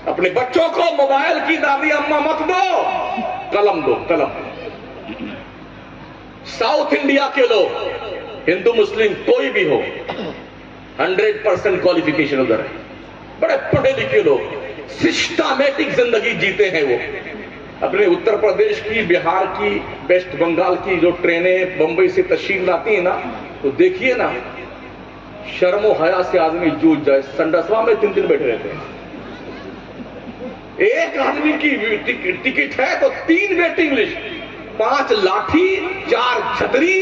اپنے بچوں کو موبائل کی دادی اماں مت دو, قلم دو, قلم. ساؤتھ انڈیا کے لوگ, ہندو مسلم کوئی بھی ہو, 100% کوالیفیکیشن ادھر ہے, بڑے پڑھے لکھے لوگ, سسٹمیٹک زندگی جیتے ہیں. وہ اپنے اتر پردیش کی, بہار کی, ویسٹ بنگال کی جو ٹرینیں بمبئی سے تشریف لاتی ہیں نا, تو دیکھیے نا, شرم و حیا سے آدمی جوجھ جائے. سنڈسوا میں 3 دن بیٹھے رہتے ہیں. ایک آدمی کی ٹکٹ ہے تو 3 ویٹنگ لسٹ, 5 لاٹھی, 4 چھتری,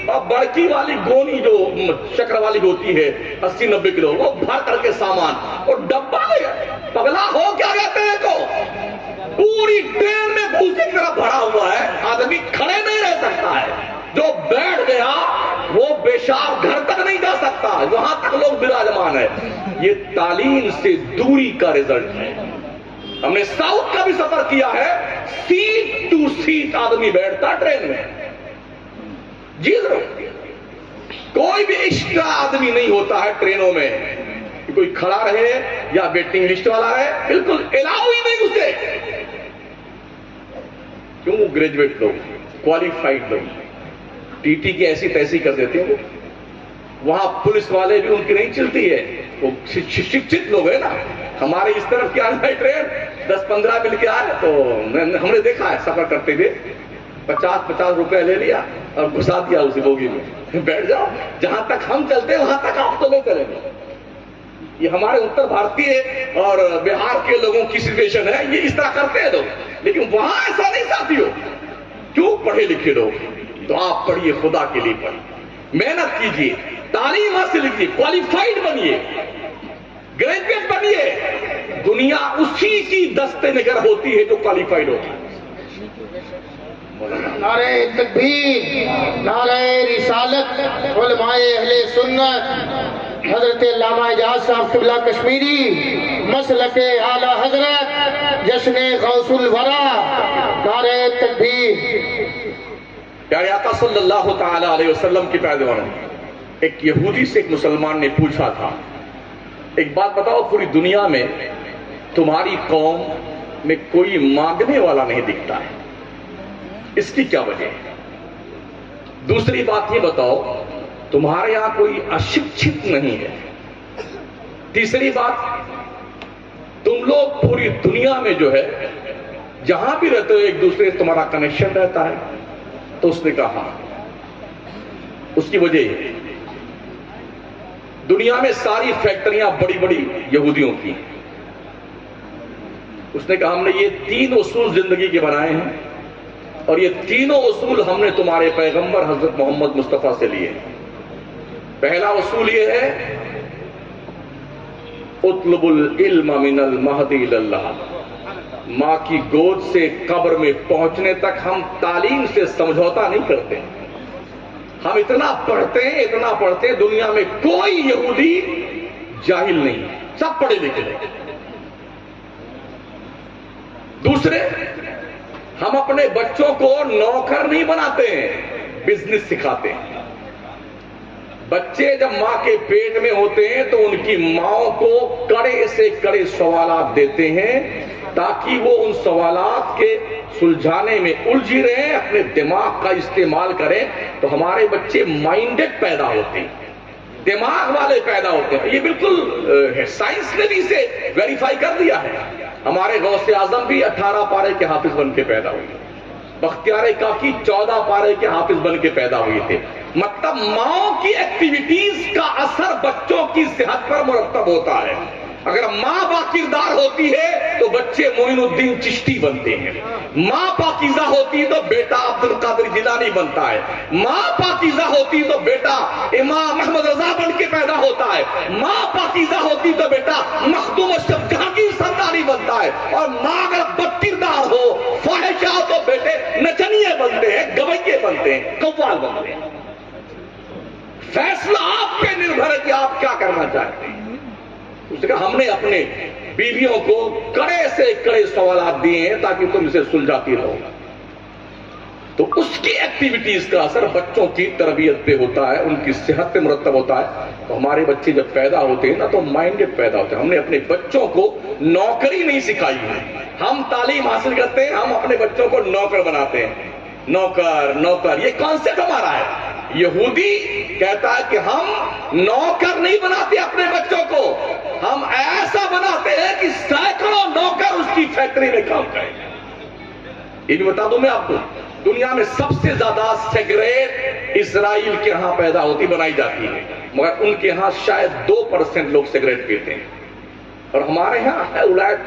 اور بڑکی والی گونی جو شکر والی ہوتی ہے 80-90 کلو, وہ بھر کر کے سامان, اور ڈبہ پگلا ہو کیا کہتے ہیں تو پوری ٹرین میں بھوسے کی طرح بھرا ہوا ہے, آدمی کھڑے نہیں رہ سکتا ہے. جو بیٹھ گیا وہ پیشاب گھر تک نہیں جا سکتا, وہاں تک لوگ براجمان ہے. یہ تعلیم سے دوری کا رزلٹ ہے. ہم نے ساؤتھ کا بھی سفر کیا ہے, سیٹ ٹو سیٹ آدمی بیٹھتا ٹرین میں. جی ضرور, کوئی بھی ایکسٹرا آدمی نہیں ہوتا ہے ٹرینوں میں, کوئی کھڑا رہے یا ویٹنگ لسٹ والا رہے, بالکل الاؤ ہی نہیں اسے. کیوں؟ گریجویٹ لوگ, کوالیفائڈ لوگ, ٹی ٹی کی ایسی تیسی کر دیتے ہیں. وہاں پولیس والے بھی ان کی نہیں چلتی ہے, وہ شکشت لوگ ہیں نا. ہمارے اس طرف کیا ہے ٹرین 10-15 مل کے آئے تو ہم نے دیکھا ہے سفر کرتے ہوئے, 50-50 روپے لے لیا اور گھسا دیا اسی بوگی میں, بیٹھ جاؤ, جہاں تک ہم چلتے ہیں وہاں تک آپ تو نہیں چلیں گے. یہ ہمارے اتر بھارتی اور بہار کے لوگوں کی سچویشن ہے, یہ اس طرح کرتے ہیں لوگ. لیکن وہاں ایسا نہیں ساتھیوں. کیوں؟ پڑھے لکھے لوگ. تو آپ پڑھیے, خدا کے لیے پڑھیے, محنت کیجیے, تعلیم حاصل کیجیے, کوالیفائڈ بنیے, گریجویٹ بنیے, دنیا اسی کی دستے نگر ہوتی ہے جو کوالیفائڈ ہوتی ہے. نعرہ تکبیر، نعرہ رسالت. علماء اہل سنت حضرت علامہ اعجاز صاحب قبلہ کشمیری، مسلک اعلیٰ حضرت جشن غوث الورا. نعرہ تکبیر. پیارے آقا صلی اللہ تعالی علیہ وسلم کی پیروان ایک یہودی سے ایک مسلمان نے پوچھا تھا، ایک بات بتاؤ، پوری دنیا میں تمہاری قوم میں کوئی مانگنے والا نہیں دکھتا ہے، اس کی کیا وجہ ہے؟ دوسری بات یہ بتاؤ، تمہارے یہاں کوئی اشکشت نہیں ہے. تیسری بات، تم لوگ پوری دنیا میں جو ہے جہاں بھی رہتے ہو ایک دوسرے سے تمہارا کنیکشن رہتا ہے. تو اس نے کہا اس کی وجہ یہ، دنیا میں ساری فیکٹریاں بڑی بڑی یہودیوں کی. اس نے کہا ہم نے یہ 3 اصول زندگی کے بنائے ہیں اور یہ تینوں اصول ہم نے تمہارے پیغمبر حضرت محمد مصطفیٰ سے لیے. پہلا اصول یہ ہے اطلب العلم من المہد الی اللہ. ماں کی گود سے قبر میں پہنچنے تک ہم تعلیم سے سمجھوتا نہیں کرتے. ہم اتنا پڑھتے ہیں دنیا میں کوئی یہودی جاہل نہیں، سب پڑھے لکھے ہیں. دوسرے، ہم اپنے بچوں کو نوکر نہیں بناتے ہیں، بزنس سکھاتے ہیں. بچے جب ماں کے پیٹ میں ہوتے ہیں تو ان کی ماں کو کڑے سے کڑے سوالات دیتے ہیں تاکہ وہ ان سوالات کے سلجھانے میں الجھی رہیں، اپنے دماغ کا استعمال کریں. تو ہمارے بچے مائنڈڈ پیدا ہوتے ہیں، دماغ والے پیدا ہوتے ہیں. یہ بالکل سائنس نے بھی اسے ویریفائی کر دیا ہے. ہمارے غوث اعظم بھی 18 پارے کے حافظ بن کے پیدا ہوئے، بختیار کاکی 14 پارے کے حافظ بن کے پیدا ہوئے تھے. مطلب ماں کی ایکٹیویٹیز کا اثر بچوں کی صحت پر مرتب ہوتا ہے. اگر ماں با کردار ہوتی ہے تو بچے معین الدین چشتی بنتے ہیں. ماں پاکیزہ ہوتی تو بیٹا عبد القادر جیلانی بنتا ہے. ماں پاکیزہ ہوتی تو بیٹا امام احمد رضا بن کے پیدا ہوتا ہے. ماں پاکیزہ ہوتی تو بیٹا مخدوم اشرف جہانگیر سرداری بنتا ہے. اور ماں اگر بد کردار ہو، فاحشہ ہو، تو بیٹے نچنیے بنتے ہیں، گویے بنتے ہیں، قوال بنتے ہیں. فیصلہ آپ پہ نربھر ہے کہ آپ کیا کرنا چاہتے ہیں. اس نے کہا ہم نے اپنے بیویوں کو کڑے سے کڑے سوالات دیے ہیں تاکہ تم اسے سلجھاتی رہو. تو اس کی ایکٹیویٹیز کا اثر بچوں کی تربیت پہ ہوتا ہے، ان کی صحت پہ مرتب ہوتا ہے. تو ہمارے بچے جب پیدا ہوتے ہیں نا تو مائنڈڈ پیدا ہوتے ہیں. ہم نے اپنے بچوں کو نوکری نہیں سکھائی ہے. ہم تعلیم حاصل کرتے ہیں، ہم اپنے بچوں کو نوکر بناتے ہیں. نوکر یہ کانسیپٹ ہمارا ہے. یہودی کہتا ہے کہ ہم نوکر نہیں بناتے اپنے بچوں کو، ہم ایسا بناتے ہیں کہ سینکڑوں نوکر اس کی فیکٹری میں کام کریں. یہ بھی بتا دوں میں آپ کو، دنیا میں سب سے زیادہ سگریٹ اسرائیل کے ہاں پیدا ہوتی، بنائی جاتی ہے، مگر ان کے ہاں شاید 2% لوگ سگریٹ پیتے ہیں. اور ہمارے ہاں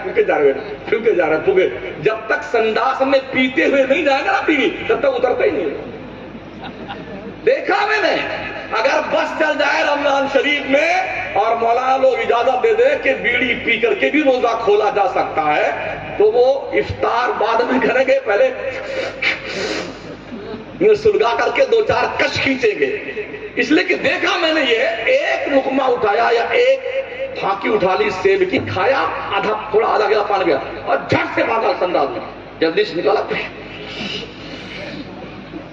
پھوکے جا رہے. جب تک سنداس میں پیتے ہوئے نہیں جائے گا نا بیوی، تب تک اترتا ہی نہیں. دیکھا میں نے، اگر بس چل جائے رمضان شریف میں اور مولانا لوگ اجازت دے دیں کہ بیڑی پی کر کے بھی روزہ کھولا جا سکتا ہے، تو وہ افطار بعد میں کریں گے، پہلے سلگا کر کے 2-4 کش کھینچیں گے. اس لیے کہ دیکھا میں نے یہ ایک لقمہ اٹھایا یا ایک پھانکی اٹھا لی سیب کی، کھایا، آدھا گلاس پانی گیا اور جھٹ سے بھاگا سنداز میں، جلدی سے نکالا.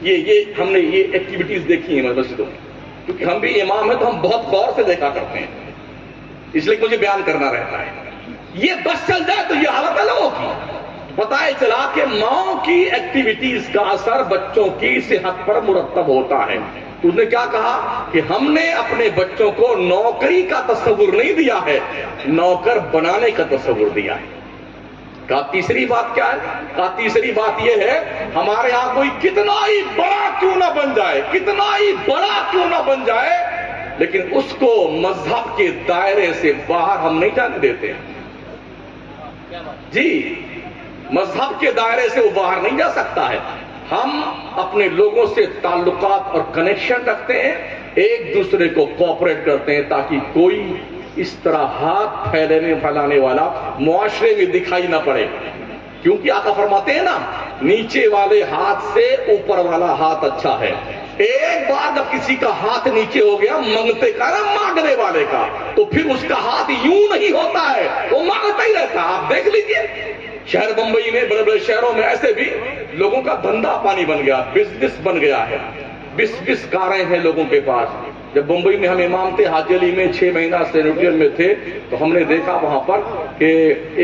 یہ ہم نے یہ ایکٹیویٹیز دیکھی ہیں مسجدوں میں، کیونکہ ہم بھی امام ہیں تو ہم بہت غور سے دیکھا کرتے ہیں، اس لیے مجھے بیان کرنا رہتا ہے. یہ بس چل جائے تو یہ حالت ہے لوگوں کی. پتہ چلا کہ ماں کی ایکٹیویٹیز کا اثر بچوں کی صحت پر مرتب ہوتا ہے. تو اس نے کیا کہا کہ ہم نے اپنے بچوں کو نوکری کا تصور نہیں دیا ہے، نوکر بنانے کا تصور دیا ہے. کہا تیسری بات کیا ہے؟ کہا تیسری بات یہ ہے ہمارے ہاں کوئی کتنا ہی بڑا کیوں نہ بن جائے، کتنا ہی بڑا کیوں نہ بن جائے، لیکن اس کو مذہب کے دائرے سے باہر ہم نہیں جانے دیتے. جی، مذہب کے دائرے سے وہ باہر نہیں جا سکتا ہے. ہم اپنے لوگوں سے تعلقات اور کنیکشن رکھتے ہیں، ایک دوسرے کو کوآپریٹ کرتے ہیں تاکہ کوئی اس طرح ہاتھ پھیلانے والا معاشرے میں دکھائی نہ پڑے. کیونکہ آقا فرماتے ہیں نا نیچے والے ہاتھ سے اوپر والا ہاتھ اچھا ہے. ایک بار جب کسی کا ہاتھ نیچے ہو گیا مانگتے کا نا مانگنے والے کا, تو پھر اس کا ہاتھ یوں نہیں ہوتا ہے, وہ مانگتا ہی رہتا. آپ دیکھ لیجئے شہر بمبئی میں, بڑے بڑے شہروں میں ایسے بھی لوگوں کا دھندا پانی بن گیا, بزنس بن گیا ہے. 20 کاریں ہیں لوگوں کے پاس. جب بمبئی میں ہم امام تھے حاجی علی میں 6 مہینہ سینیٹریل میں تھے, تو ہم نے دیکھا وہاں پر کہ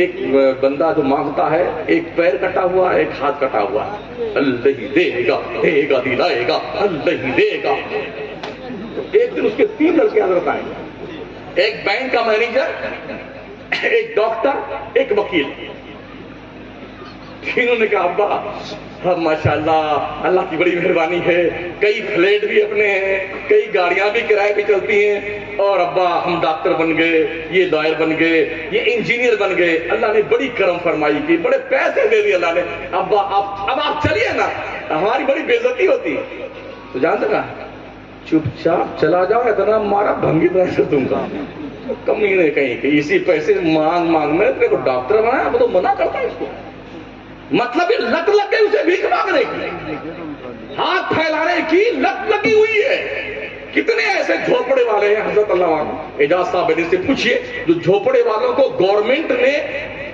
ایک بندہ جو مانگتا ہے ایک پیر کٹا ہوا ہے, ایک ہاتھ کٹا ہوا ہے. اللہ ہی دے گا, دے گا دلائے گا, اللہ ہی دے گا. ایک دن اس کے 3 لڑکے حضرت آئے, ایک بینک کا مینیجر, ایک ڈاکٹر, ایک وکیل. تینوں نے کہا ابا ماشاءاللہ اللہ کی بڑی مہربانی ہے, کئی فلیٹ بھی اپنے ہیں, کئی گاڑیاں بھی کرائے پہ چلتی ہیں, اور ابا ہم ڈاکٹر بن گئے, یہ لائر بن گئے, یہ انجینئر بن گئے, اللہ نے بڑی کرم فرمائی کی, بڑے پیسے دے دیے اللہ نے. ابا اب آپ چلیے نا, ہماری بڑی بے عزتی ہوتی. تو جانتے نا چپ چاپ چلا جاؤ, اتنا مارا بھنگی پیسے دوں گا. کمی نہیں کہیں کہ اسی پیسے مانگ میں تیرے کو ڈاکٹر بنایا, وہ تو منع کرتا ہے اس کو. مطلب یہ لت لگ گئی اسے بھیک مانگنے کی, ہاتھ پھیلانے کی لت لگی ہوئی ہے. کتنے ایسے جھوپڑے والے ہیں حضرت اللہ عنہ اعجاز صاحب سے پوچھئے, جو جھوپڑے والوں کو گورنمنٹ نے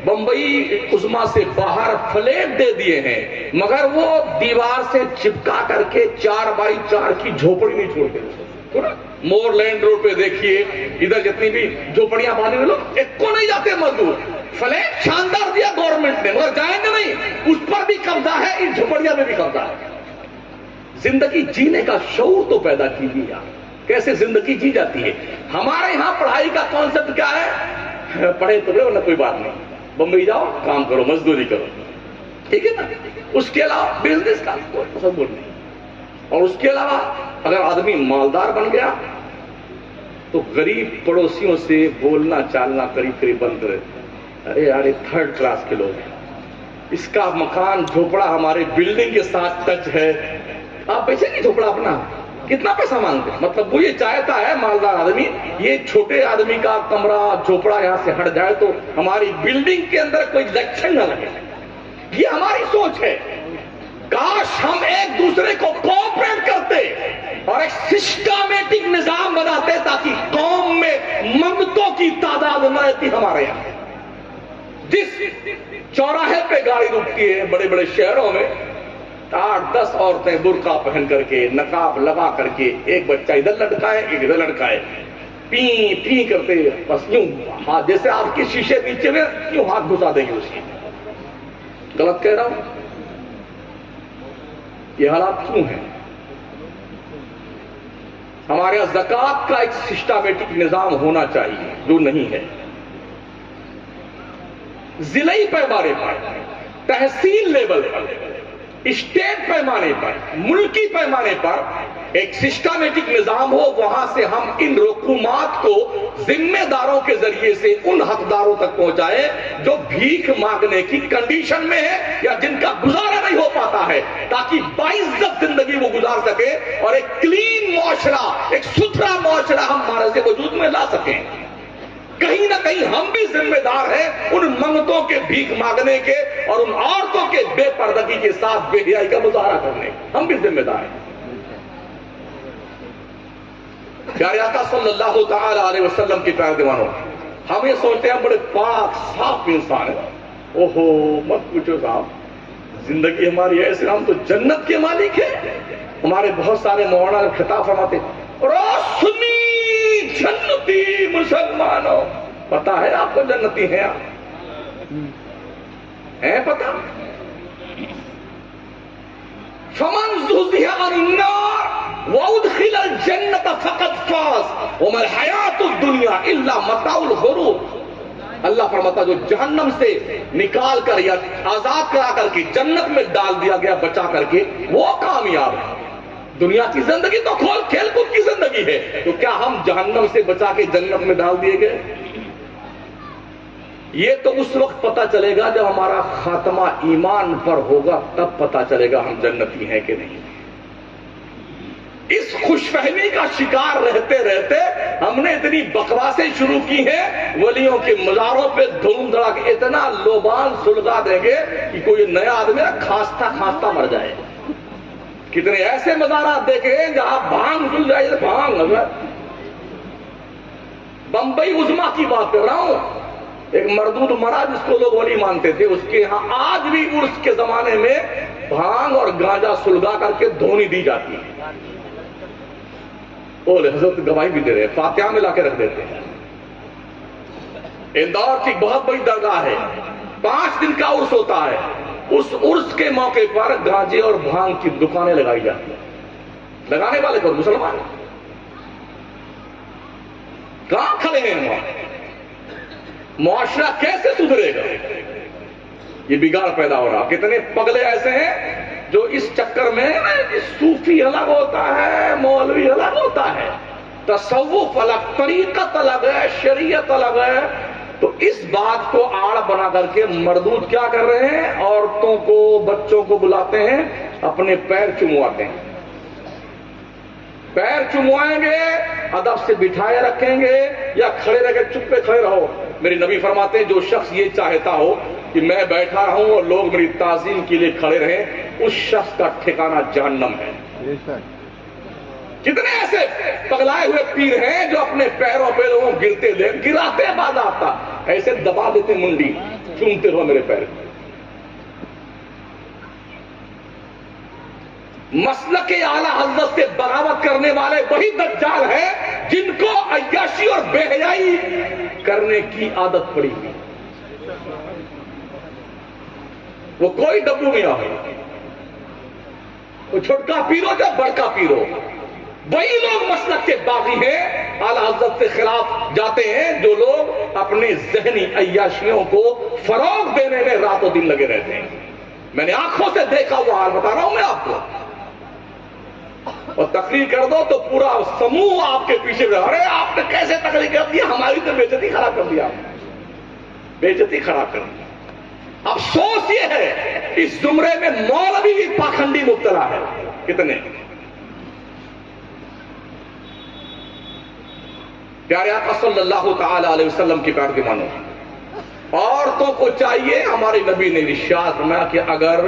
بمبئی عظما سے باہر فلیٹ دے دیے ہیں, مگر وہ دیوار سے چپکا کر کے 4x4 کی جھوپڑی نہیں چھوڑتے. مور لینڈ روڈ پہ دیکھیے, ادھر جتنی بھی جھوپڑیاں باندھے ہوئے لوگ ایک کو نہیں جاتے مزدور. فلیٹ شاندار دیا گورنمنٹ نے, مگر جائیں گے نہیں, اس پر بھی قبضہ ہے, ان جھوپڑیاں میں بھی قبضہ ہے. زندگی جینے کا شعور تو پیدا کیجیے آپ, کیسے زندگی جی جاتی ہے. ہمارے یہاں پڑھائی کا کانسیپٹ کیا ہے, پڑھے تو ورنہ کوئی بات نہیں, بمبئی جاؤ کام کرو, مزدوری کرو, ٹھیک ہے نا. اس کے علاوہ بزنس کا کوئی تصور نہیں. اور اس کے علاوہ اگر آدمی مالدار بن گیا تو غریب پڑوسیوں سے بولنا چالنا قریب بند کرے. ارے یار 3rd کلاس کے لوگ ہیں, اس کا مکان جھوپڑا ہمارے بلڈنگ کے ساتھ ٹچ ہے, آپ بیچیں گے جھوپڑا اپنا, کتنا پیسہ مانگتے ہیں. مطلب وہ یہ چاہتا ہے مالدار آدمی, یہ چھوٹے آدمی کا کمرہ جھوپڑا یہاں سے ہٹ جائے تو ہماری بلڈنگ کے اندر کوئی لچھن نہ لگے. یہ ہماری سوچ ہے. کاش ہم ایک دوسرے کو کوآپریٹ کرتے اور ایک سسٹمیٹک نظام بناتے تاکہ قوم میں منگتوں کی تعداد نہ رہتی. ہمارے یہاں جس چوراہے پہ گاڑی رکتی ہے بڑے بڑے شہروں میں, 8-10 عورتیں برقع پہن کر کے, نقاب لگا کر کے, ایک بچہ ادھر لٹکائے ایک ادھر لٹکائے, پی پی کرتے بس یوں ہاتھ, جیسے آپ کے شیشے نیچے میں یوں ہاتھ گھسا دیں گے. اس کی غلط کہہ رہا ہوں؟ یہ حالات کیوں ہیں؟ ہمارے یہاں زکوٰۃ کا ایک سسٹمیٹک نظام ہونا چاہیے جو نہیں ہے. ضلعی پیمانے پر, تحصیل لیول پر, اسٹیٹ پیمانے پر, ملکی پیمانے پر ایک سسٹمیٹک نظام ہو. وہاں سے ہم ان رقومات کو ذمہ داروں کے ذریعے سے ان حقداروں تک پہنچائے جو بھیک مانگنے کی کنڈیشن میں ہے یا جن کا گزارا نہیں ہو پاتا ہے, تاکہ باعزت زندگی وہ گزار سکے اور ایک کلین معاشرہ, ایک ستھرا معاشرہ ہم ہمارے سے وجود میں لا سکیں. کہیں نہ کہیں ہم بھی ذمہ دار ہیں ان منگتوں کے بھیک مانگنے کے اور ان عورتوں کے بے پردگی کے ساتھ بے حیائی کا مظاہرہ کرنے, ہم بھی ذمہ دار ہیں. پیارے آقا صلی اللہ تعالی علیہ وسلم کے پیارے دیوانوں, ہم یہ سوچتے ہیں بڑے پاک صاف انسان ہیں. اوہو مت پوچھو صاحب, زندگی ہماری ایسے, ہم تو جنت کے مالک ہیں. ہمارے بہت سارے مولانا خطاب فرماتے روشنی جنتی مسلمانوں, پتا ہے آپ کو جنتی ہیں, آپ ہیں پتا؟ فمن زحزح عن النار وادخل الجنت فقد فاز وما الحیات الدنیا الا متاع الغرور. اللہ فرماتا جو جہنم سے نکال کر یا آزاد کرا کر کے جنت میں ڈال دیا گیا بچا کر کے, وہ کامیاب ہے. دنیا کی زندگی تو کھیل کود کی زندگی ہے, تو کیا ہم جہنم سے بچا کے جنت میں ڈال دیے گئے؟ یہ تو اس وقت پتہ چلے گا جب ہمارا خاتمہ ایمان پر ہوگا, تب پتہ چلے گا ہم جنتی ہیں کہ نہیں. اس خوش فہمی کا شکار رہتے رہتے ہم نے اتنی بکواسیں شروع کی ہیں، ولیوں کے مزاروں پہ دھوم دھڑا کے اتنا لوبان سلگا دیں گے کہ کوئی نیا آدمی کھانستا کھانستا مر جائے. کتنے ایسے مزارات دیکھے ہیں جہاں بھانگ سل جائے. بھانگ بمبئی عظما کی بات کر رہا ہوں. ایک مردود مرا جس کو لوگ ولی مانتے تھے، اس کے ہاں آج بھی عرس کے زمانے میں بھانگ اور گانجا سلگا کر کے دھونی دی جاتی ہے. اور حضرت گواہی بھی دے رہے ہیں، فاتحہ میں لا کے رکھ دیتے ہیں. اندور کی بہت بڑی درگاہ ہے، 5 دن کا عرس ہوتا ہے. اس عرس کے موقع پر گانجے اور بھانگ کی دکانیں لگائی جاتی ہیں. لگانے والے کون؟ مسلمان. کہاں کھڑے ہیں وہاں؟ معاشرہ کیسے سدھرے گا؟ یہ بگاڑ پیدا ہو رہا. کتنے پگلے ایسے ہیں جو اس چکر میں صوفی الگ ہوتا ہے، مولوی الگ ہوتا ہے، تصوف الگ، طریقت الگ ہے، شریعت الگ ہے. تو اس بات کو آڑ بنا کر کے مردود کیا کر رہے ہیں؟ عورتوں کو، بچوں کو بلاتے ہیں، اپنے پیر چمواتے ہیں. پیر چموائیں گے، ادب سے بٹھائے رکھیں گے یا کھڑے رہ کے چپ پہ کھڑے رہو. میرے نبی فرماتے ہیں جو شخص یہ چاہتا ہو کہ میں بیٹھا رہوں اور لوگ میری تعظیم کے لیے کھڑے رہیں، اس شخص کا ٹھکانہ جہنم ہے. کتنے ایسے پگلائے ہوئے پیر ہیں جو اپنے پیروں پہ لوگوں گرتے دیں، گراتے بعد آتا ایسے دبا دیتے منڈی، چومتے رہو میرے پیر. مسلک اعلی حضرت سے بغاوت کرنے والے وہی دجال ہیں جن کو عیاشی اور بے حیائی کرنے کی عادت پڑی ہوئی. وہ کوئی ڈبو نہیں آئے، وہ چھوٹکا پیرو یا بڑکا پیرو، وہی لوگ مسلک کے باغی ہیں، اعلی حضرت کے خلاف جاتے ہیں جو لوگ اپنے ذہنی عیاشیوں کو فروغ دینے میں رات و دن لگے رہتے ہیں. میں نے آنکھوں سے دیکھا ہوا حال بتا رہا ہوں میں آپ کو. اور تقریر کر دو تو پورا سموہ آپ کے پیچھے رہا. ارے آپ نے کیسے تقریر کر دیا؟ ہماری تو بے عزتی خراب کر دیا. بے عزتی خراب کر دیا. افسوس یہ ہے اس زمرے میں مولوی بھی پاکھنڈی مبتلا ہے. کتنے پیارے آقا صلی اللہ تعالی علیہ وسلم کی پیار کے مانو. عورتوں کو چاہیے، ہمارے نبی نے ارشاد فرمایا کہ اگر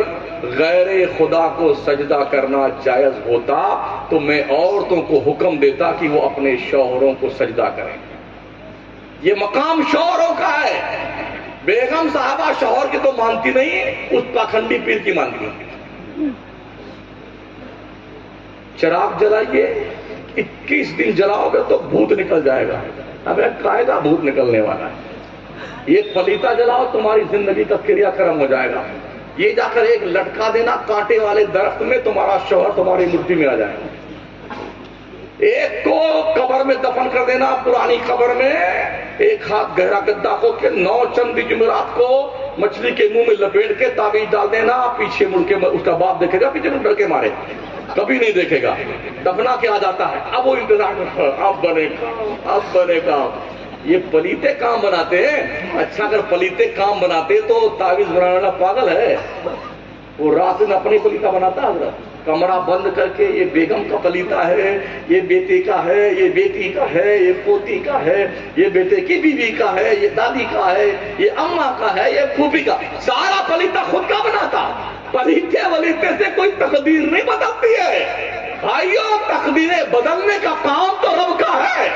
غیر خدا کو سجدہ کرنا جائز ہوتا تو میں عورتوں کو حکم دیتا کہ وہ اپنے شوہروں کو سجدہ کریں. یہ مقام شوہروں کا ہے. بیگم صاحبہ شوہر کی تو مانتی نہیں، اس پاکھنڈی پیر کی مانتی ہے. چراغ جلائیے، 21 دن جلاؤ گے تو بھوت نکل جائے گا. اب ایک قاعدہ بھوت نکلنے والا ہے. یہ پلیتا جلاؤ تمہاری زندگی کا کریا کرم ہو جائے گا. یہ جا کر ایک لٹکا دینا کانٹے والے درخت میں، تمہارا شوہر تمہاری مٹھی میں آ جائے گا. ایک کو قبر میں دفن کر دینا، پرانی قبر میں ایک ہاتھ گہرا گدا کو کہ 9 چند جمعرات کو مچھلی کے منہ میں لپیٹ کے تعویذ ڈال دینا. پیچھے مڑ کے اس کا باپ دیکھے گا، پیچھے مڑ ڈر کے مارے، کبھی نہیں دیکھے گا. دفنا کے آ جاتا ہے. اب وہ انتظار اب بنے گا، اب بنے گا. یہ پلیتے کام بناتے ہیں. اچھا اگر پلیتے کام بناتے تو تعویذ بنانے والا پاگل ہے. وہ رات دن اپنی پلیتا بناتا حضرت، کمرہ بند کر کے یہ بیگم کا پلیتا ہے، یہ بیٹے کا ہے، یہ بیٹی کا ہے، یہ پوتی کا ہے، یہ بیٹے کی بیوی کا ہے، یہ دادی کا ہے، یہ اماں کا ہے، یہ پھوپھی کا. سارا پلیتا خود کا بناتا. پلیتے ولیتے سے کوئی تقدیر نہیں بدلتی ہے بھائیو. تقدیریں بدلنے کا کام تو رب کا ہے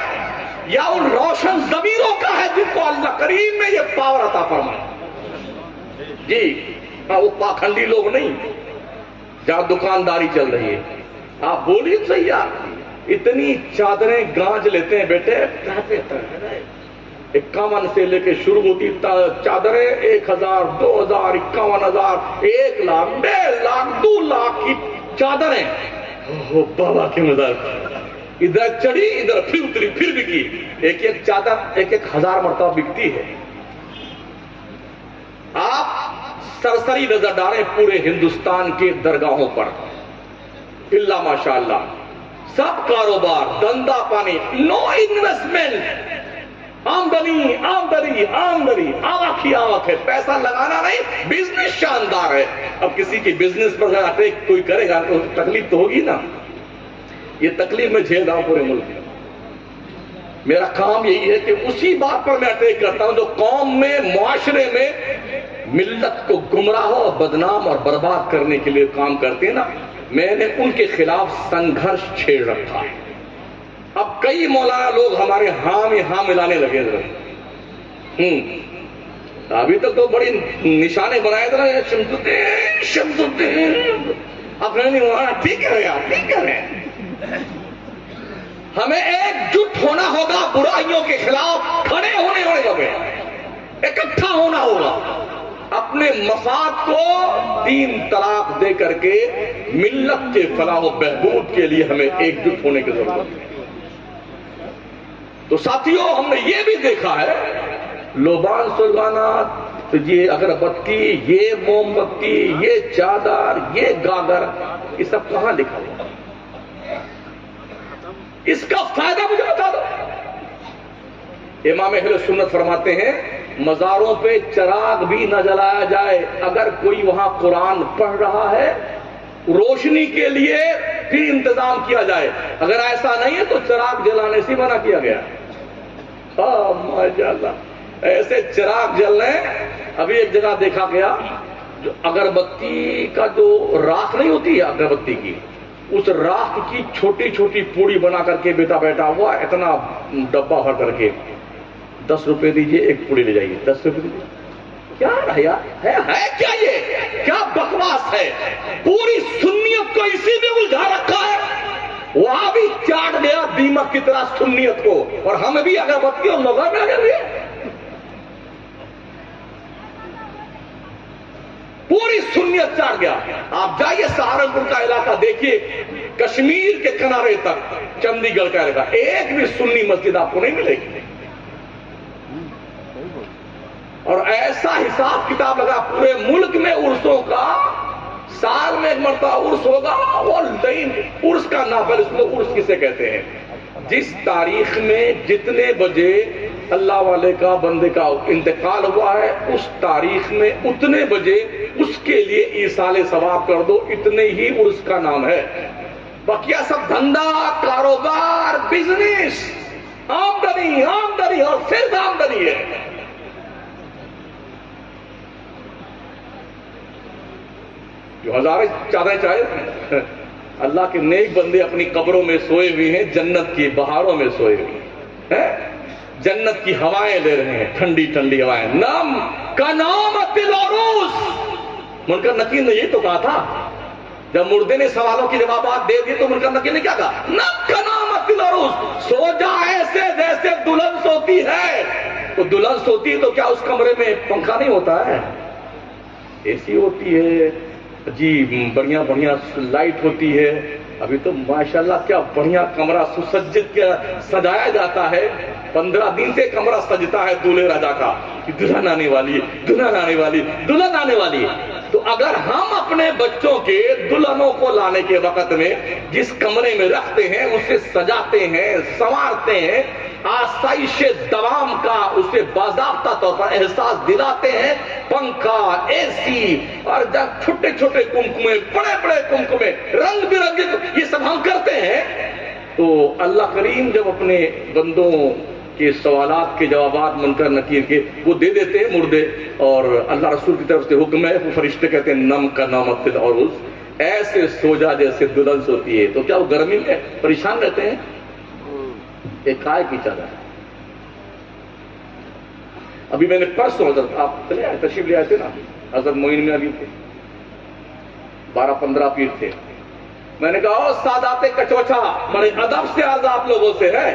یا ان روشن ضمیروں کا ہے جن کو اللہ کریم نے یہ پاور عطا فرمایا. جی وہ پاکھنڈی لوگ نہیں جہاں دکانداری چل رہی ہے. آپ بولیے صحیح یار، اتنی چادریں گانج لیتے ہیں بیٹے. 51 سے لے کے شروع ہوتی چادریں 1000 2000 51,000 1 لاکھ 1.5 لاکھ 2 لاکھ کی چادریں. بابا کے مزار ادھر چڑھی ادھر پھر اتری پھر بکی. ایک ایک چادر 1,000 مرتبہ بکتی ہے. آپ سرسری نظر ڈالیں پورے ہندوستان کے درگاہوں پر، اللہ ماشاءاللہ سب کاروبار دھندا پانی، نو انویسٹمنٹ، آمدنی آمدنی آمدنی، آوک ہی آوک ہے. پیسہ لگانا نہیں، بزنس شاندار ہے. اب کسی کی بزنس پر کوئی کرے گا تو تکلیف تو ہوگی نا. یہ تکلیف میں جھیل رہا ہوں پورے ملک میں. میرا کام یہی ہے کہ اسی بات پر میں اٹیک کرتا ہوں جو قوم میں، معاشرے میں ملت کو گمراہ اور بدنام اور برباد کرنے کے لیے کام کرتے ہیں نا، میں نے ان کے خلاف سنگھرش چھیڑ رکھا ہے. اب کئی مولانا لوگ ہمارے ہاں میں ہاں ملانے لگے تھے. ابھی تک تو بڑی نشانے بنائے تھے نا، شمس الدین شمس الدین. اب نہیں مولانا ٹھیک ہے یار، ٹھیک ہے. ہمیں ایک جٹ ہونا ہوگا، برائیوں کے خلاف کھڑے ہونے ہوگا، اکٹھا ہونا ہوگا. اپنے مفاد کو 3 طلاق دے کر کے ملت کے فلاح و بہبود کے لیے ہمیں ایک جٹ ہونے کی ضرورت ہے. تو ساتھیوں، ہم نے یہ بھی دیکھا ہے لوبان سلمانات، یہ اگربتی، یہ موم بتی، یہ چادر، یہ گاگر، یہ سب کہاں لکھا ہوا؟ اس کا فائدہ مجھے بتا دو. امام اہل سنت فرماتے ہیں مزاروں پہ چراغ بھی نہ جلایا جائے اگر کوئی وہاں قرآن پڑھ رہا ہے، روشنی کے لیے بھی انتظام کیا جائے. اگر ایسا نہیں ہے تو چراغ جلانے سے منع کیا گیا. ماشاء اللہ، ایسے چراغ جل رہے ہیں. ابھی ایک جگہ دیکھا گیا، جو اگربتی کا جو راکھ نہیں ہوتی ہے اگربتی کی، اس راکھ کی چھوٹی چھوٹی پوڑی بنا کر کے بیٹا بیٹھا ہوا، اتنا ڈبہ بھر کر کے 10 روپے دیجئے ایک پوڑی لے جائیے. 10 روپے دیجئے. کیا ہے یار؟ ہے کیا یہ؟ کیا بکواس ہے؟ پوری سنیت کو اسی میں الجھا رکھا ہے. وہاں بھی چاٹ گیا دیمک کی طرح سنیت کو، اور ہم بھی اگربتی اور لوگوں میں لگے ہوئے. پوری سنیت چاٹ گیا. آپ جائیے سہارنپور کا علاقہ دیکھیے، کشمیر کے کنارے تک، چندی گڑھ کا علاقہ، ایک بھی سنی مسجد آپ کو نہیں ملے گی. اور ایسا حساب کتاب لگا پورے ملک میں عرسوں کا، سال میں ایک مرتبہ عرس ہوگا. اور عرس کا نافل، اس میں عرس کسے کہتے ہیں؟ جس تاریخ میں جتنے بجے اللہ والے کا، بندے کا انتقال ہوا ہے، اس تاریخ میں اتنے بجے اس کے لیے ایصال ثواب کر دو. اتنے ہی عرس کا نام ہے. بقیہ سب دھندا، کاروبار، بزنس، آمدنی آمدنی اور صرف آمدنی ہے. جو ہزاریں چادریں چاہے، اللہ کے نیک بندے اپنی قبروں میں سوئے ہوئے ہیں، جنت کی بہاروں میں سوئے ہوئے ہیں، جنت کی ہوائیں لے رہے ہیں، ٹھنڈی ٹھنڈی ہوائیں. نم کا نامت العروس. منکر نکیر نے یہ تو کہا تھا جب مردے نے سوالوں کی جوابات دے دیے تو منکر نکیر نے کیا کہا؟ نم کا نامت العروس. سو جا ایسے جیسے دلہن سوتی ہے. تو دلہن سوتی ہے تو کیا اس کمرے میں پنکھا نہیں ہوتا ہے؟ اے سی ہوتی ہے جی، بڑھیا بڑھیا لائٹ ہوتی ہے. ابھی تو ماشاءاللہ کیا بڑھیا کمرہ سسجت کیا سجایا جاتا ہے. 15 دن سے کمرہ سجتا ہے دولہے راجا کا کہ دلہن آنے والی ہے، دلہن آنے والی، دلہن آنے والی ہے. تو اگر ہم اپنے بچوں کے دلہنوں کو لانے کے وقت میں جس کمرے میں رکھتے ہیں، اسے سجاتے ہیں، سنوارتے ہیں، آسائش دوام کا اسے باضابطہ طور پر احساس دلاتے ہیں، پنکھا، اے سی، اور جب چھوٹے چھوٹے کمکمے، بڑے بڑے کمکمے، رنگ برنگے، یہ سب ہم کرتے ہیں، تو اللہ کریم جب اپنے بندوں کے سوالات کے جوابات منکر نکیر کے وہ دے دیتے ہیں مردے، اور اللہ رسول کی طرف سے حکم ہے، وہ فرشتے کہتے ہیں نم کا نامت العروس. ایسے سو جا جیسے دلہن سوتی ہے. تو کیا وہ گرمی میں پریشان رہتے ہیں؟ ایک کائے کی چادر. ابھی میں نے پرسوں حضرت آپ چلے آئے، تشریف لے آئے تھے نا، حضرت معین میں ابھی تھے، 12-15 پیر تھے. میں نے کہا سادات کچوچا، بڑے ادب سے عرض آپ لوگوں سے ہے،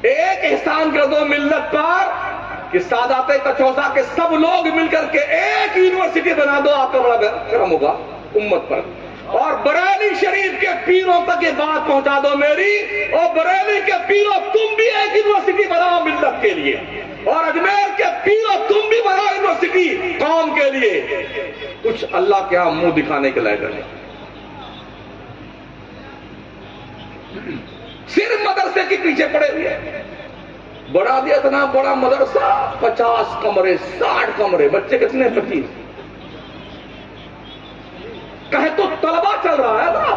ایک احسان کر دو ملت پر کہ سادات کچوچا کے سب لوگ مل کر کے ایک یونیورسٹی بنا دو، آپ کا بڑا کرم ہوگا امت پر. اور بریلی شریف کے پیروں تک یہ بات پہنچا دو میری، اور بریلی کے پیروں تم بھی ایک یونیورسٹی بناؤ ملت کے لیے، اور اجمیر کے پیروں تم بھی بناؤ یونیورسٹی قوم کے لیے. کچھ اللہ کے ہاں منہ دکھانے کے لائق نہیں. صرف مدرسے کے پیچھے پڑے ہوئے. بڑا دیا اتنا بڑا مدرسہ، 50 کمرے، 60 کمرے، بچے کتنے؟ 25. کہے تو طلبہ چل رہا ہے نا.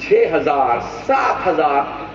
6,000 7,000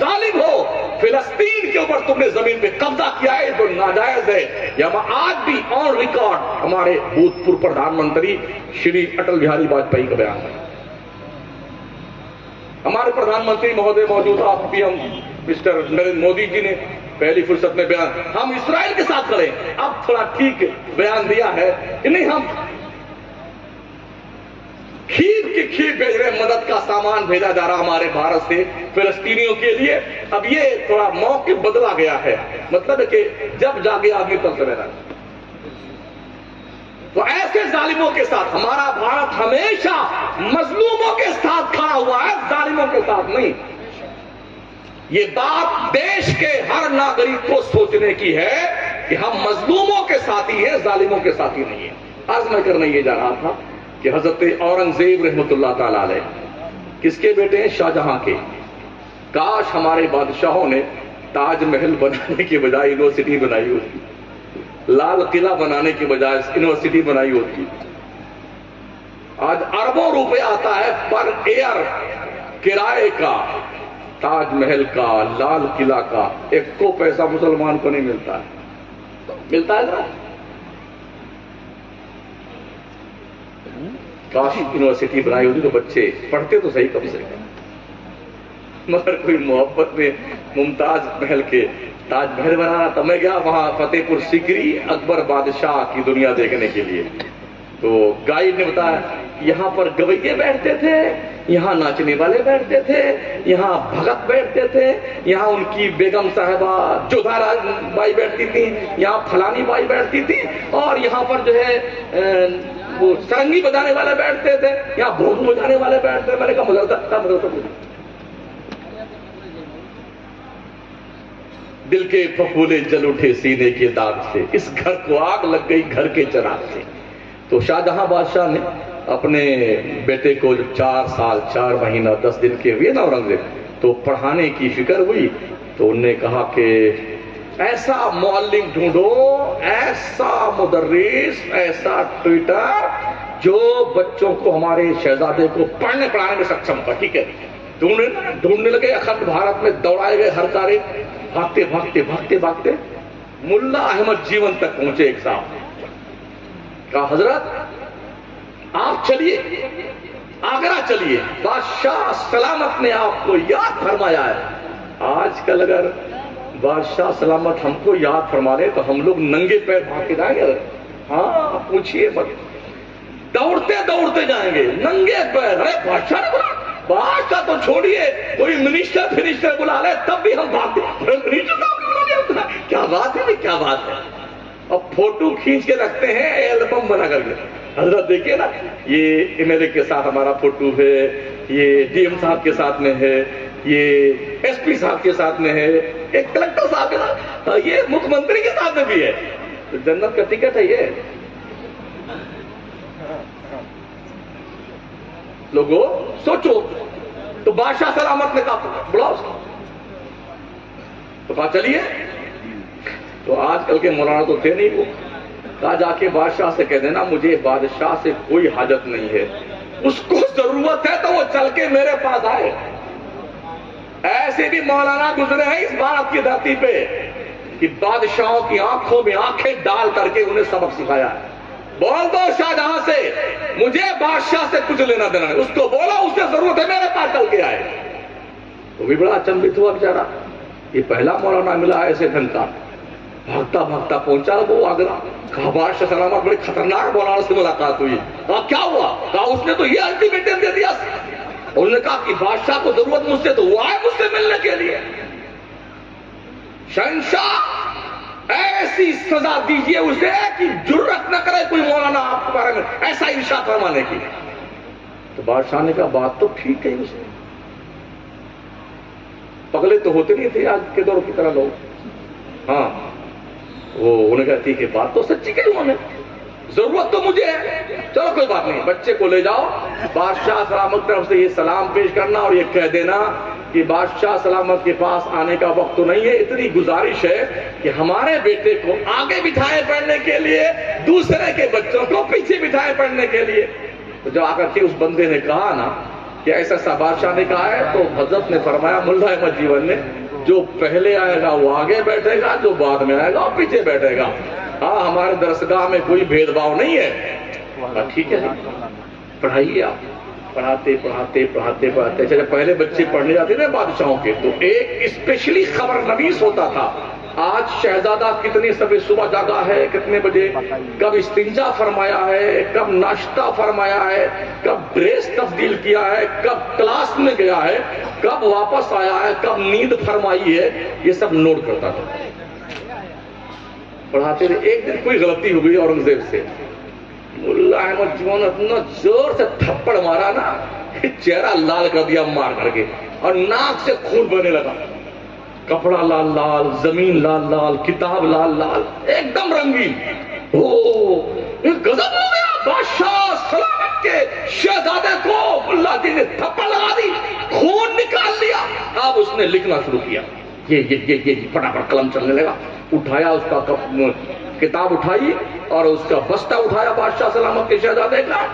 ظالم ہو، فلسطین کے اوپر تم نے زمین پہ قبضہ کیا ہے جو ناجائز ہے۔ یہ آج بھی آن ریکارڈ ہمارے بھوتپورو پردھان منتری شری اٹل بہاری واجپئی کا بیان ہے۔ ہمارے پردھان منتری مہودے موجودہ P M mister Narendra Modi ji نے پہلی فرصت میں بیان، ہم اسرائیل کے ساتھ کھڑے، اب تھوڑا ٹھیک بیان دیا ہے کہ نہیں ہم کھیر کی کھیر بھیج رہے، مدد کا سامان بھیجا جا رہا ہمارے بھارت سے فلسطینیوں کے لیے۔ اب یہ تھوڑا موقف بدلا گیا ہے، مطلب ہے کہ جب جاگے آدمی تب سویرا۔ تو ایسے ظالموں کے ساتھ ہمارا بھارت ہمیشہ مظلوموں کے ساتھ کھڑا ہوا ہے، ظالموں کے ساتھ نہیں۔ یہ بات دیش کے ہر ناگرک کو سوچنے کی ہے کہ ہم مظلوموں کے ساتھی ہیں، ظالموں کے ساتھی نہیں ہیں۔ عرض میں کرنے یہ جا رہا تھا کہ حضرت اورنگزیب رحمۃ اللہ تعالی علیہ کس کے بیٹے ہیں؟ شاہ جہاں کے۔ کاش ہمارے بادشاہوں نے تاج محل بنانے کے بجائے یونیورسٹی بنائی ہوتی، لال قلعہ بنانے کے بجائے یونیورسٹی بنائی ہوتی۔ آج اربوں روپے آتا ہے پر ایئر کرائے کا، تاج محل کا، لال قلعہ کا، ایک کو پیسہ مسلمان کو نہیں ملتا ہے، ملتا ہے نا؟ کاش یونیورسٹی بنائی ہوتی تو بچے پڑھتے تو صحیح کم سے کم، مگر کوئی محبت میں ممتاز محل کے تاج محل بنانا تھا۔ میں گیا وہاں فتح پور سیکری اکبر بادشاہ کی دنیا دیکھنے کے لیے، تو گائیڈ نے بتایا یہاں پر گویے بیٹھتے تھے، یہاں ناچنے والے بیٹھتے تھے، یہاں بھگت بیٹھتے تھے، یہاں ان کی بیگم صاحبہ جودھا بائی بیٹھتی تھی، یہاں فلانی بائی بیٹھتی تھی، اور یہاں پر جو ہے وہ سرنگی بجانے والے بیٹھتے تھے، یہاں بھوگ بجانے والے بیٹھتے تھے۔ میں نے کہا مدرسہ دل کے پھپھولے جل اٹھے سینے کے داغ سے، اس گھر کو آگ لگ گئی گھر کے چراغ سے۔ تو شاہ جہاں بادشاہ نے اپنے بیٹے کو جب 4 سال 4 مہینہ 10 دن کے ہوئے نا اورنگزیب، تو پڑھانے کی فکر ہوئی، تو انہوں نے کہا کہ ایسا معلم ڈھونڈو، ایسا مدرس، ایسا ٹیوٹر جو بچوں کو، ہمارے شہزادے کو پڑھنے پڑھانے میں سکشم تھا۔ ٹھیک ہے، ڈھونڈنے لگے، اکھنڈ بھارت میں دوڑائے گئے ہر کارے، بھاگتے بھاگتے بھاگتے بھاگتے ملا احمد جیون تک پہنچے۔ ایک صاحب کہا حضرت آپ چلیے آگرہ چلیے، بادشاہ سلامت نے آپ کو یاد فرمایا ہے۔ آج کل اگر بادشاہ سلامت ہم کو یاد فرما لے تو ہم لوگ ننگے پیر بھاگ کے جائیں گے؟ ہاں پوچھئے مت، دوڑتے دوڑتے جائیں گے ننگے پیر۔ ارے بادشاہ نے بولا، بادشاہ تو چھوڑیے، کوئی منسٹر فنسٹر بلا لے تب بھی ہم بھاگتے۔ کیا بات ہے، کیا بات ہے۔ اب فوٹو کھینچ کے رکھتے ہیں ایلبم بنا کر کے۔ حضرت دیکھیے نا، یہ ایم ایل اے کے ساتھ ہمارا فوٹو ہے، یہ ڈی ایم صاحب کے ساتھ میں ہے، یہ ایس پی صاحب کے ساتھ میں ہے، ایک کلکٹر صاحب کے ساتھ، یہ مکھ منتری کے ساتھ میں بھی ہے۔ تو جنت کا ٹکٹ ہے یہ۔ لوگوں سوچو، تو بادشاہ سلامت نے کہا بلاؤ اس کو، تو کہا چلیے۔ تو آج کل کے مولانا تو تھے نہیں، وہ کہا جا کے بادشاہ سے کہہ دینا مجھے بادشاہ سے کوئی حاجت نہیں ہے، اس کو ضرورت ہے تو وہ چل کے میرے پاس آئے۔ ایسے بھی مولانا گزرے ہیں اس بھارت کی دھرتی پہ کہ بادشاہوں کی آنکھوں میں آنکھیں ڈال کر کے انہیں سبق سکھایا ہے۔ بول دو شاہ جہاں سے مجھے بادشاہ سے کچھ لینا دینا ہے، اس کو بولا اسے ضرورت ہے میرے پاس چل کے آئے۔ تو بھی بڑا اچنبھت ہوا بیچارہ، یہ پہلا مولانا ملا ایسے ڈھنگ کا، بھاگتا بھاگتا پہنچا وہ آگرہ۔ کہا بادشاہ سلامت بڑے خطرناک مولانا سے ملاقات ہوئی۔ کہا کیا ہوا؟ کہا اس نے تو یہ الٹیمیٹم دے دیا۔ انہوں نے کہا کہ بادشاہ کو ضرورت مجھ سے تو وہ آئے مجھ سے ملنے کے لیے۔ شہنشاہ ایسی سزا دیجئے اسے کہ جرأت نہ کرے کوئی مولانا آپ کے بارے میں ایسا انشاء فرمانے کی۔ تو بادشاہ نے کہا بات تو ٹھیک ہے، اسے پگلے تو ہوتے نہیں تھے آج کے دور کی طرح لوگ۔ ہاں وہ انہوں نے کہا ٹھیک ہے، بات تو سچی کہی انہوں نے، ضرورت تو مجھے ہے، چلو کوئی بات نہیں، بچے کو لے جاؤ، بادشاہ سلامت طرف سے یہ سلام پیش کرنا اور یہ کہہ دینا کہ بادشاہ سلامت کے پاس آنے کا وقت تو نہیں ہے، اتنی گزارش ہے کہ ہمارے بیٹے کو آگے بٹھائے پڑھنے کے لیے، دوسرے کے بچوں کو پیچھے بٹھائے پڑھنے کے لیے۔ تو جب آ کر کے اس بندے نے کہا نا کہ ایسا سا بادشاہ نے کہا ہے تو حضرت نے فرمایا ملا احمد جیون نے جو پہلے آئے گا وہ آگے بیٹھے گا، جو بعد میں آئے گا وہ پیچھے بیٹھے گا. ہاں ہمارے درسگاہ میں کوئی بھید بھاؤ نہیں ہے. ٹھیک ہے پڑھائیے آپ. پڑھاتے اچھا پہلے بچے پڑھنے جاتے تھے بادشاہوں کے تو ایک اسپیشلی خبر نویس ہوتا تھا. آج شہزادہ کتنی صبح جاگا ہے، کتنے بجے، کب استنجا فرمایا ہے، کب ناشتہ فرمایا ہے، کب ڈریس تبدیل کیا ہے، کب کلاس میں گیا ہے، کب واپس آیا ہے، کب نیند فرمائی ہے، یہ سب نوٹ کرتا تھا. پڑھاتے تھے. ایک دن کوئی غلطی ہو گئی اورنگزیب سے، ملا احمد جیون اتنا زور سے تھپڑ مارا نا کہ چہرہ لال کر دیا مار کر کے، اور ناک سے خون بہنے لگا. کپڑا لال لال، زمین لال لال، کتاب لال لال، ایک دم رنگین. غضب ہو گیا. بادشاہ سلامت کے شہزادے کو ملا جی نے تھپڑ لگا دی، خون نکال لیا. اب اس نے لکھنا شروع کیا. یہ فٹافٹ قلم چلنے لگا. اٹھایا اس کا کتاب اٹھائی اور اس کا بستہ اٹھایا بادشاہ سلامت کے شہزادے کا.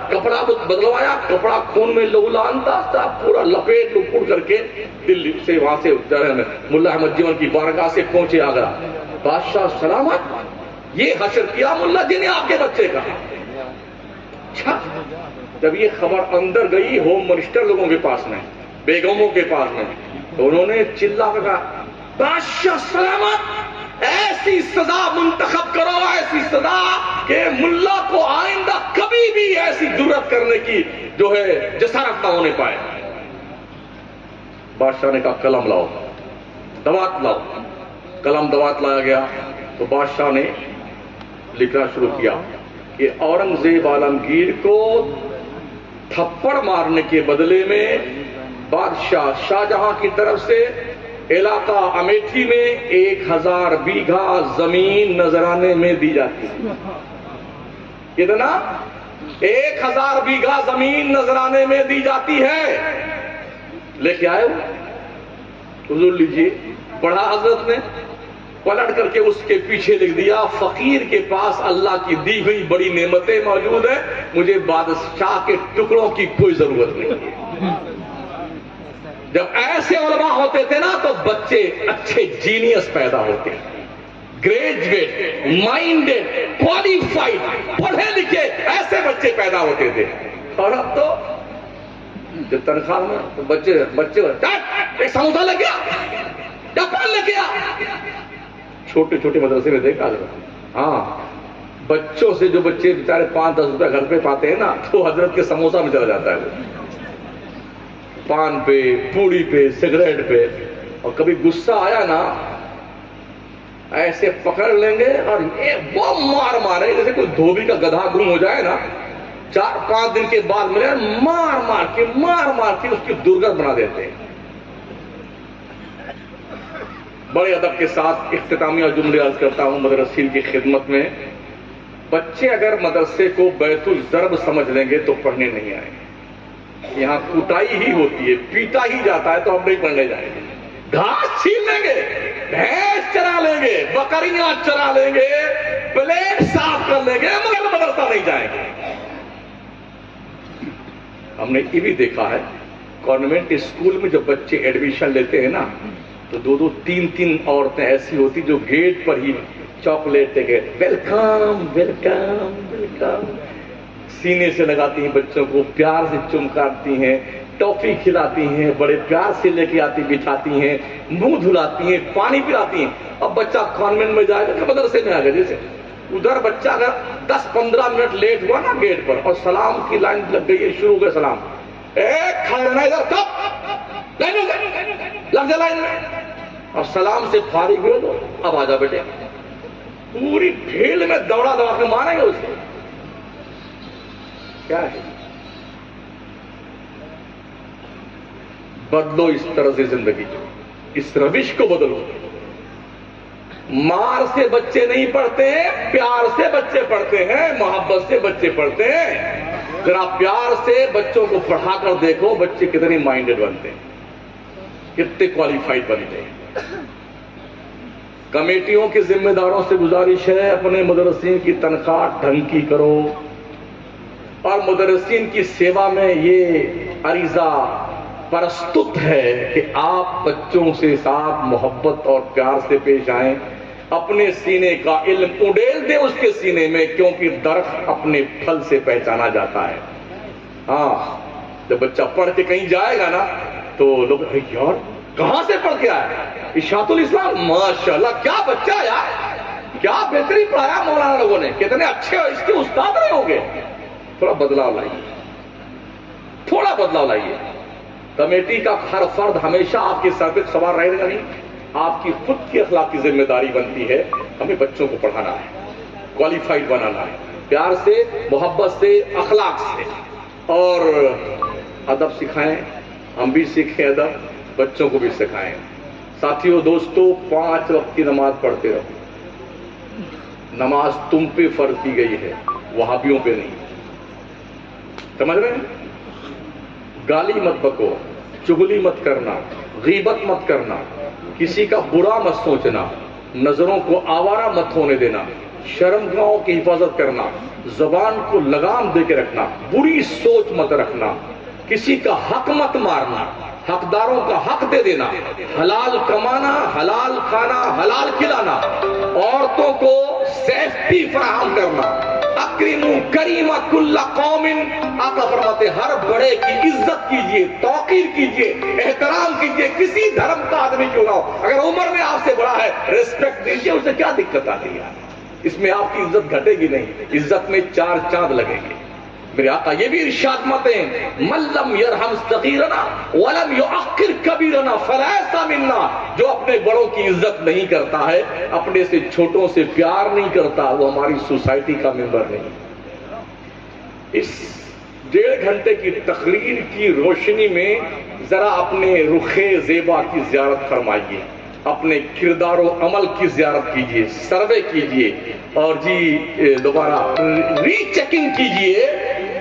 کپڑا بدلوایا، کپڑا خون میں لہولان تھا، پورا لپیٹ لپوڑ کر کے دلی سے وہاں سے ملا احمد جیون کی بارگاہ سے پہنچے آگرہ. بادشاہ سلامت یہ حشر کیا ملا جی نے آپ کے بچے کا. اچھا جب یہ خبر اندر گئی ہوم منسٹر لوگوں کے پاس میں، بیگموں کے پاس میں، تو انہوں نے چلا کر کہا بادشاہ سلامت ایسی سزا منتخب کرو، ایسی سزا کہ ملا کو آئندہ کبھی بھی ایسی جرات کرنے کی جو ہے جسارت نہ ہونے پائے. بادشاہ نے کہا قلم لاؤ، دوات لاؤ. قلم دوات لایا گیا تو بادشاہ نے لکھنا شروع کیا کہ اورنگزیب عالمگیر کو تھپڑ مارنے کے بدلے میں بادشاہ شاہجہاں کی طرف سے علاقہ امیٹھی میں 1000 بیگھا زمین نذرانے میں دی جاتی ہے. کتنا؟ 1000 بیگھا زمین نذرانے میں دی جاتی ہے. لے کے آئے حضور لیجیے. پڑھا حضرت نے، پلٹ کر کے اس کے پیچھے لکھ دیا فقیر کے پاس اللہ کی دی ہوئی بڑی نعمتیں موجود ہیں، مجھے بادشاہ کے ٹکڑوں کی کوئی ضرورت نہیں ہے. جب ایسے علماء ہوتے تھے نا تو بچے اچھے جینیس پیدا ہوتے، گریجویٹ، مائنڈڈ، کوالیفائڈ، پڑھے لکھے ایسے بچے پیدا ہوتے تھے. اور اب تو جب تنخواہ میں بچے ایک سموسا لگ گیا، ڈپل لگ گیا. چھوٹے چھوٹے مدرسے میں دیکھا جائے، ہاں بچوں سے جو بچے بیچارے 5-10 روپے گھر پہ پاتے ہیں نا تو حضرت کے سموسا میں چلا جاتا ہے وہ، پان پہ، پوڑی پہ، سگریٹ پہ. اور کبھی غصہ آیا نا ایسے پکڑ لیں گے اور وہ مار مارے جیسے کوئی دھوبی کا گدھا گم ہو جائے نا، 4-5 دن کے بعد ملے مار مار کے اس کی درگت بنا دیتے ہیں. بڑے ادب کے ساتھ اختتامیہ جملے عرض کرتا ہوں مدرسین کی خدمت میں. بچے اگر مدرسے کو بیت الضرب سمجھ لیں گے تو پڑھنے نہیں آئیں گے. یہاں کوٹائی ہی ہوتی ہے، پیٹا ہی جاتا ہے تو ہم نہیں پڑھنے جائیں گے. گھاس چھین لیں گے، بھینس چرا لیں گے، بکریاں چرا لیں گے، پلیٹ صاف کر لیں گے، مگر مدرسہ نہیں جائیں گے. ہم نے یہ بھی دیکھا ہے کانوینٹ اسکول میں جب بچے ایڈمیشن لیتے ہیں نا تو 2-2, 3-3 عورتیں ایسی ہوتی جو گیٹ پر ہی چاکلیٹ دے کے ویلکم ویلکم ویلکم سینے سے لگاتی ہیں، بچوں کو پیار سے چمکاتی ہیں، ٹافی کھلاتی ہیں، بڑے پیار سے لے کے آتی بٹھاتی ہیں، منہ دھلاتی ہیں، پانی پلاتی ہیں. اب بچہ کانوینٹ میں جائے گا مدرسے میں آ گیا، جیسے ادھر بچہ اگر 10-15 منٹ لیٹ ہوا نا گیٹ پر اور سلام کی لائن لگ گئی ہے، شروع ہو گئے سلام، کھڑے رہنا ادھر، کب لگ جا لائن میں، اور سلام سے فارغ ہوئے تو اب آ جا بیٹے. پوری بھیڑ میں دوڑا کے ماریں گے اس کو. کیا ہے؟ بدلو اس طرح سے زندگی کو، اس روش کو بدلو. مار سے بچے نہیں پڑھتے ہیں، پیار سے بچے پڑھتے ہیں، محبت سے بچے پڑھتے ہیں. ذرا پیار سے بچوں کو پڑھا کر دیکھو بچے کتنے مائنڈڈ بنتے ہیں، کتنے کوالیفائڈ بنتے ہیں. کمیٹیوں کے ذمہ داروں سے گزارش ہے اپنے مدرسین کی تنخواہ ڈھنگ کی کرو، اور مدرسین کی سیوا میں یہ عریضہ پرستت ہے کہ آپ بچوں سے ساتھ محبت اور پیار سے پیش آئیں، اپنے سینے کا علم اڈیل دیں اس کے سینے میں، کیونکہ درخت اپنے پھل سے پہچانا جاتا ہے۔ ہاں، جب بچہ پڑھ کے کہیں جائے گا نا تو لوگ یار کہاں سے پڑھ کے آیا؟ اشاعت الاسلام، ماشاءاللہ کیا بچہ یار، کیا بہترین پڑھایا مولانا لوگوں نے، کتنے اچھے اس کے استاد رہے ہوں گے۔ تھوڑا بدلاؤ لائیے، تھوڑا بدلاؤ لائیے۔ کمیٹی کا ہر فرد ہمیشہ آپ کے سر پہ سوار رہے گا نہیں، آپ کی خود کی اخلاقی ذمہ داری بنتی ہے، ہمیں بچوں کو پڑھانا ہے، کوالیفائڈ بنانا ہے، پیار سے، محبت سے، اخلاق سے، اور ادب سکھائیں، ہم بھی سیکھیں ادب، بچوں کو بھی سکھائیں۔ ساتھیوں، دوستو، 5 وقت کی نماز پڑھتے رہو۔ نماز تم پہ فرض کی گئی ہے، وہابیوں پہ نہیں، سمجھ رہے ہیں؟ گالی مت بکو، چغلی مت کرنا، غیبت مت کرنا، کسی کا برا مت سوچنا، نظروں کو آوارہ مت ہونے دینا، شرمگاہوں کی حفاظت کرنا، زبان کو لگام دے کے رکھنا، بری سوچ مت رکھنا، کسی کا حق مت مارنا، حقداروں کا حق دے دینا، حلال کمانا، حلال کھانا، حلال کھلانا، عورتوں کو سیفٹی فراہم کرنا، اکرموا کریم کل قوم، آقا فرماتے ہر بڑے کی عزت کیجئے، توقیر کیجئے، احترام کیجئے، کسی دھرم کا آدمی کیوں نہ ہو، اگر عمر میں آپ سے بڑا ہے ریسپیکٹ دیجئے، اسے کیا دقت آتی ہے؟ اس میں آپ کی عزت گھٹے گی نہیں، عزت میں 4 چاند لگیں گے۔ میرے آقا یہ بھی ارشاد فرماتے ہیں، من لم یرحم صغیرنا ولم یعقر کبیرنا فلیس منا، جو اپنے بڑوں کی عزت نہیں کرتا ہے، اپنے سے چھوٹوں سے پیار نہیں کرتا، وہ ہماری سوسائٹی کا ممبر نہیں۔ اس 1.5 گھنٹے کی تقریر کی روشنی میں ذرا اپنے رخ زیبا کی زیارت فرمائیے، اپنے کردار و عمل کی زیارت کیجئے، سروے کیجئے، اور دوبارہ ری چیکنگ کیجئے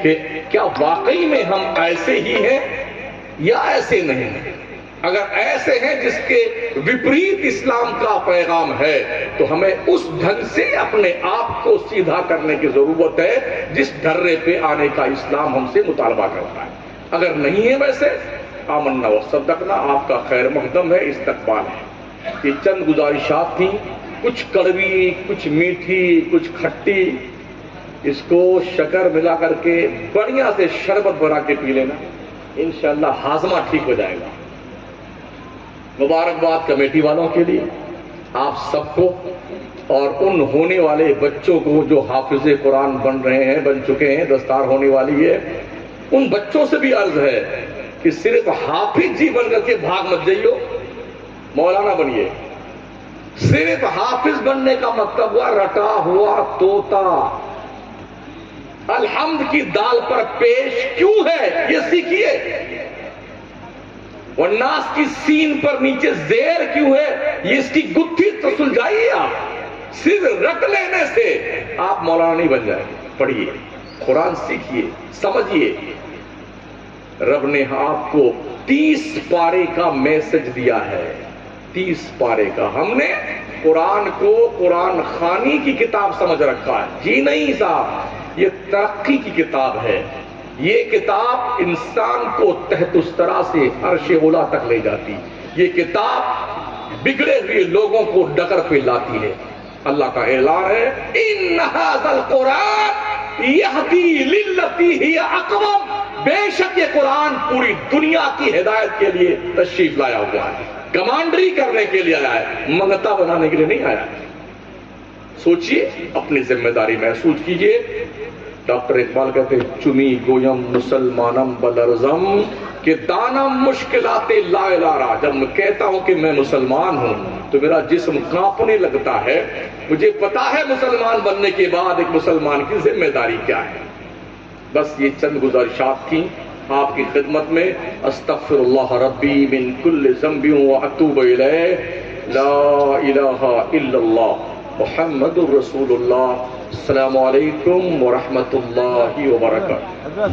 کہ کیا واقعی میں ہم ایسے ہی ہیں یا ایسے نہیں ہیں۔ اگر ایسے ہیں جس کے وپریت اسلام کا پیغام ہے تو ہمیں اس ڈھنگ سے اپنے آپ کو سیدھا کرنے کی ضرورت ہے جس ڈھرے پہ آنے کا اسلام ہم سے مطالبہ کرتا ہے۔ اگر نہیں ہے ویسے، آمنا و صدقنا، آپ کا خیر مقدم ہے، استقبال ہے۔ یہ چند گزارشات تھیں، کچھ کڑوی، کچھ میٹھی، کچھ کھٹی، اس کو شکر ملا کر کے بڑھیا سے شربت بنا کے پی لینا، انشاءاللہ ہاضمہ ٹھیک ہو جائے گا۔ مبارکباد کمیٹی والوں کے لیے، آپ سب کو، اور ان ہونے والے بچوں کو جو حافظ قرآن بن رہے ہیں، بن چکے ہیں، دستار ہونے والی ہے، ان بچوں سے بھی عرض ہے کہ صرف حافظ جی بن کر کے بھاگ مت جائیو، مولانا بنیے۔ صرف حافظ بننے کا مطلب ہوا رٹا ہوا طوطا، الحمد کی دال پر پیش کیوں ہے یہ سیکھیے، والناس کی سین پر نیچے زیر کیوں ہے یہ اس کی گتھی تو سلجھائیے۔ آپ صرف رٹ لینے سے آپ مولانا نہیں بن جائیں گے، پڑھیے، قرآن سیکھیے، سمجھیے۔ رب نے آپ کو 30 پارے کا میسج دیا ہے، 30 پارے کا۔ ہم نے قرآن کو قرآن خوانی کی کتاب سمجھ رکھا ہے، جی نہیں صاحب، یہ ترقی کی کتاب ہے۔ یہ کتاب انسان کو تحت الثری سے عرش اولی تک لے جاتی، یہ کتاب بگڑے ہوئے لوگوں کو ڈگر پہ لاتی ہے۔ اللہ کا اعلان ہے، ان ھذا القرآن یہدی للتی ہی اقوم، بے شک یہ قرآن پوری دنیا کی ہدایت کے لیے تشریف لایا ہوا ہے، کمانڈری کرنے کے لیے آیا ہے، منگتا بنانے کے لیے نہیں آیا ہے۔ سوچئے، اپنی ذمہ داری محسوس کیجئے۔ ڈاکٹر اقبال کہتے ہیں، چمی گویم مسلمانم بلرزم کہ دانم مشکلات لا الارا، جب میں کہتا ہوں کہ میں مسلمان ہوں تو میرا جسم کانپنے لگتا ہے، مجھے پتا ہے مسلمان بننے کے بعد ایک مسلمان کی ذمہ داری کیا ہے۔ بس یہ چند گزارشات تھیں آپ کی خدمت میں۔ استغفر اللہ ربی من کل ذنب واتوب الیہ، لا الہ الا اللہ محمد رسول اللہ۔ السلام علیکم ورحمۃ اللہ وبرکاتہ۔